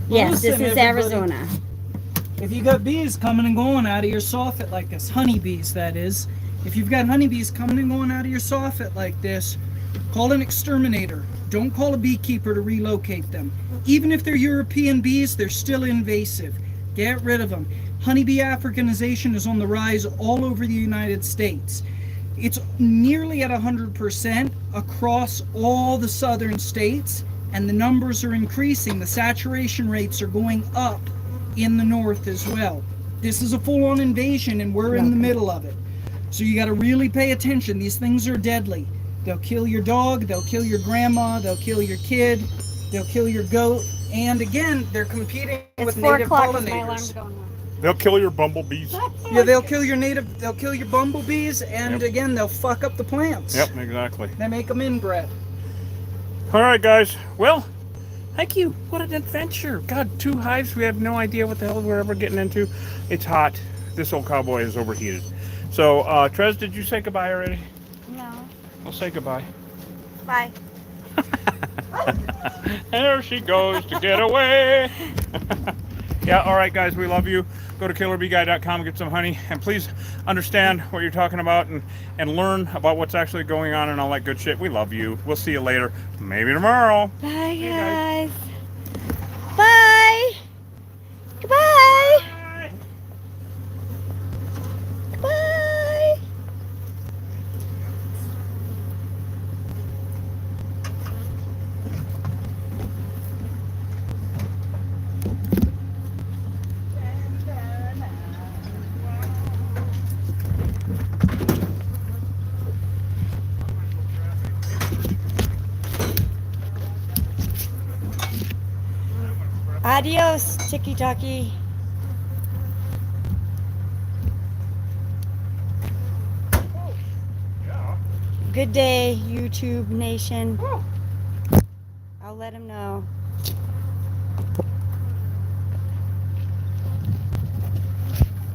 Yes, listen, this is everybody. Arizona. If you got bees coming and going out of your soffit like this, honeybees that is, If you've got honeybees coming and going out of your soffit like this, call an exterminator. Don't call a beekeeper to relocate them. Even if they're European bees, they're still invasive. Get rid of them. Honeybee Africanization is on the rise all over the United States. It's nearly at 100% across all the southern states, and the numbers are increasing. The saturation rates are going up in the north as well. This is a full-on invasion, and we're in the middle of it. So you got to really pay attention. These things are deadly. They'll kill your dog, they'll kill your grandma, they'll kill your kid, they'll kill your goat, and again, they're competing with native pollinators. They'll kill your bumblebees. Yeah, they'll kill your bumblebees, and again, they'll fuck up the plants. Yep, exactly. They make them inbred. All right, guys. Well, thank you. What an adventure. God, 2 hives. We have no idea what the hell we're ever getting into. It's hot. This old cowboy is overheated. So, Trez, did you say goodbye already? No. Well, say goodbye. Bye. There she goes to get away. Yeah, all right, guys, we love you. Go to killerbeeguy.com and get some honey. And please understand what you're talking about and learn about what's actually going on and all that good shit. We love you. We'll see you later. Maybe tomorrow. Bye, guys. Bye. Goodbye. Bye. Goodbye. Adios, tiki-taki. Good day, YouTube Nation. I'll let him know.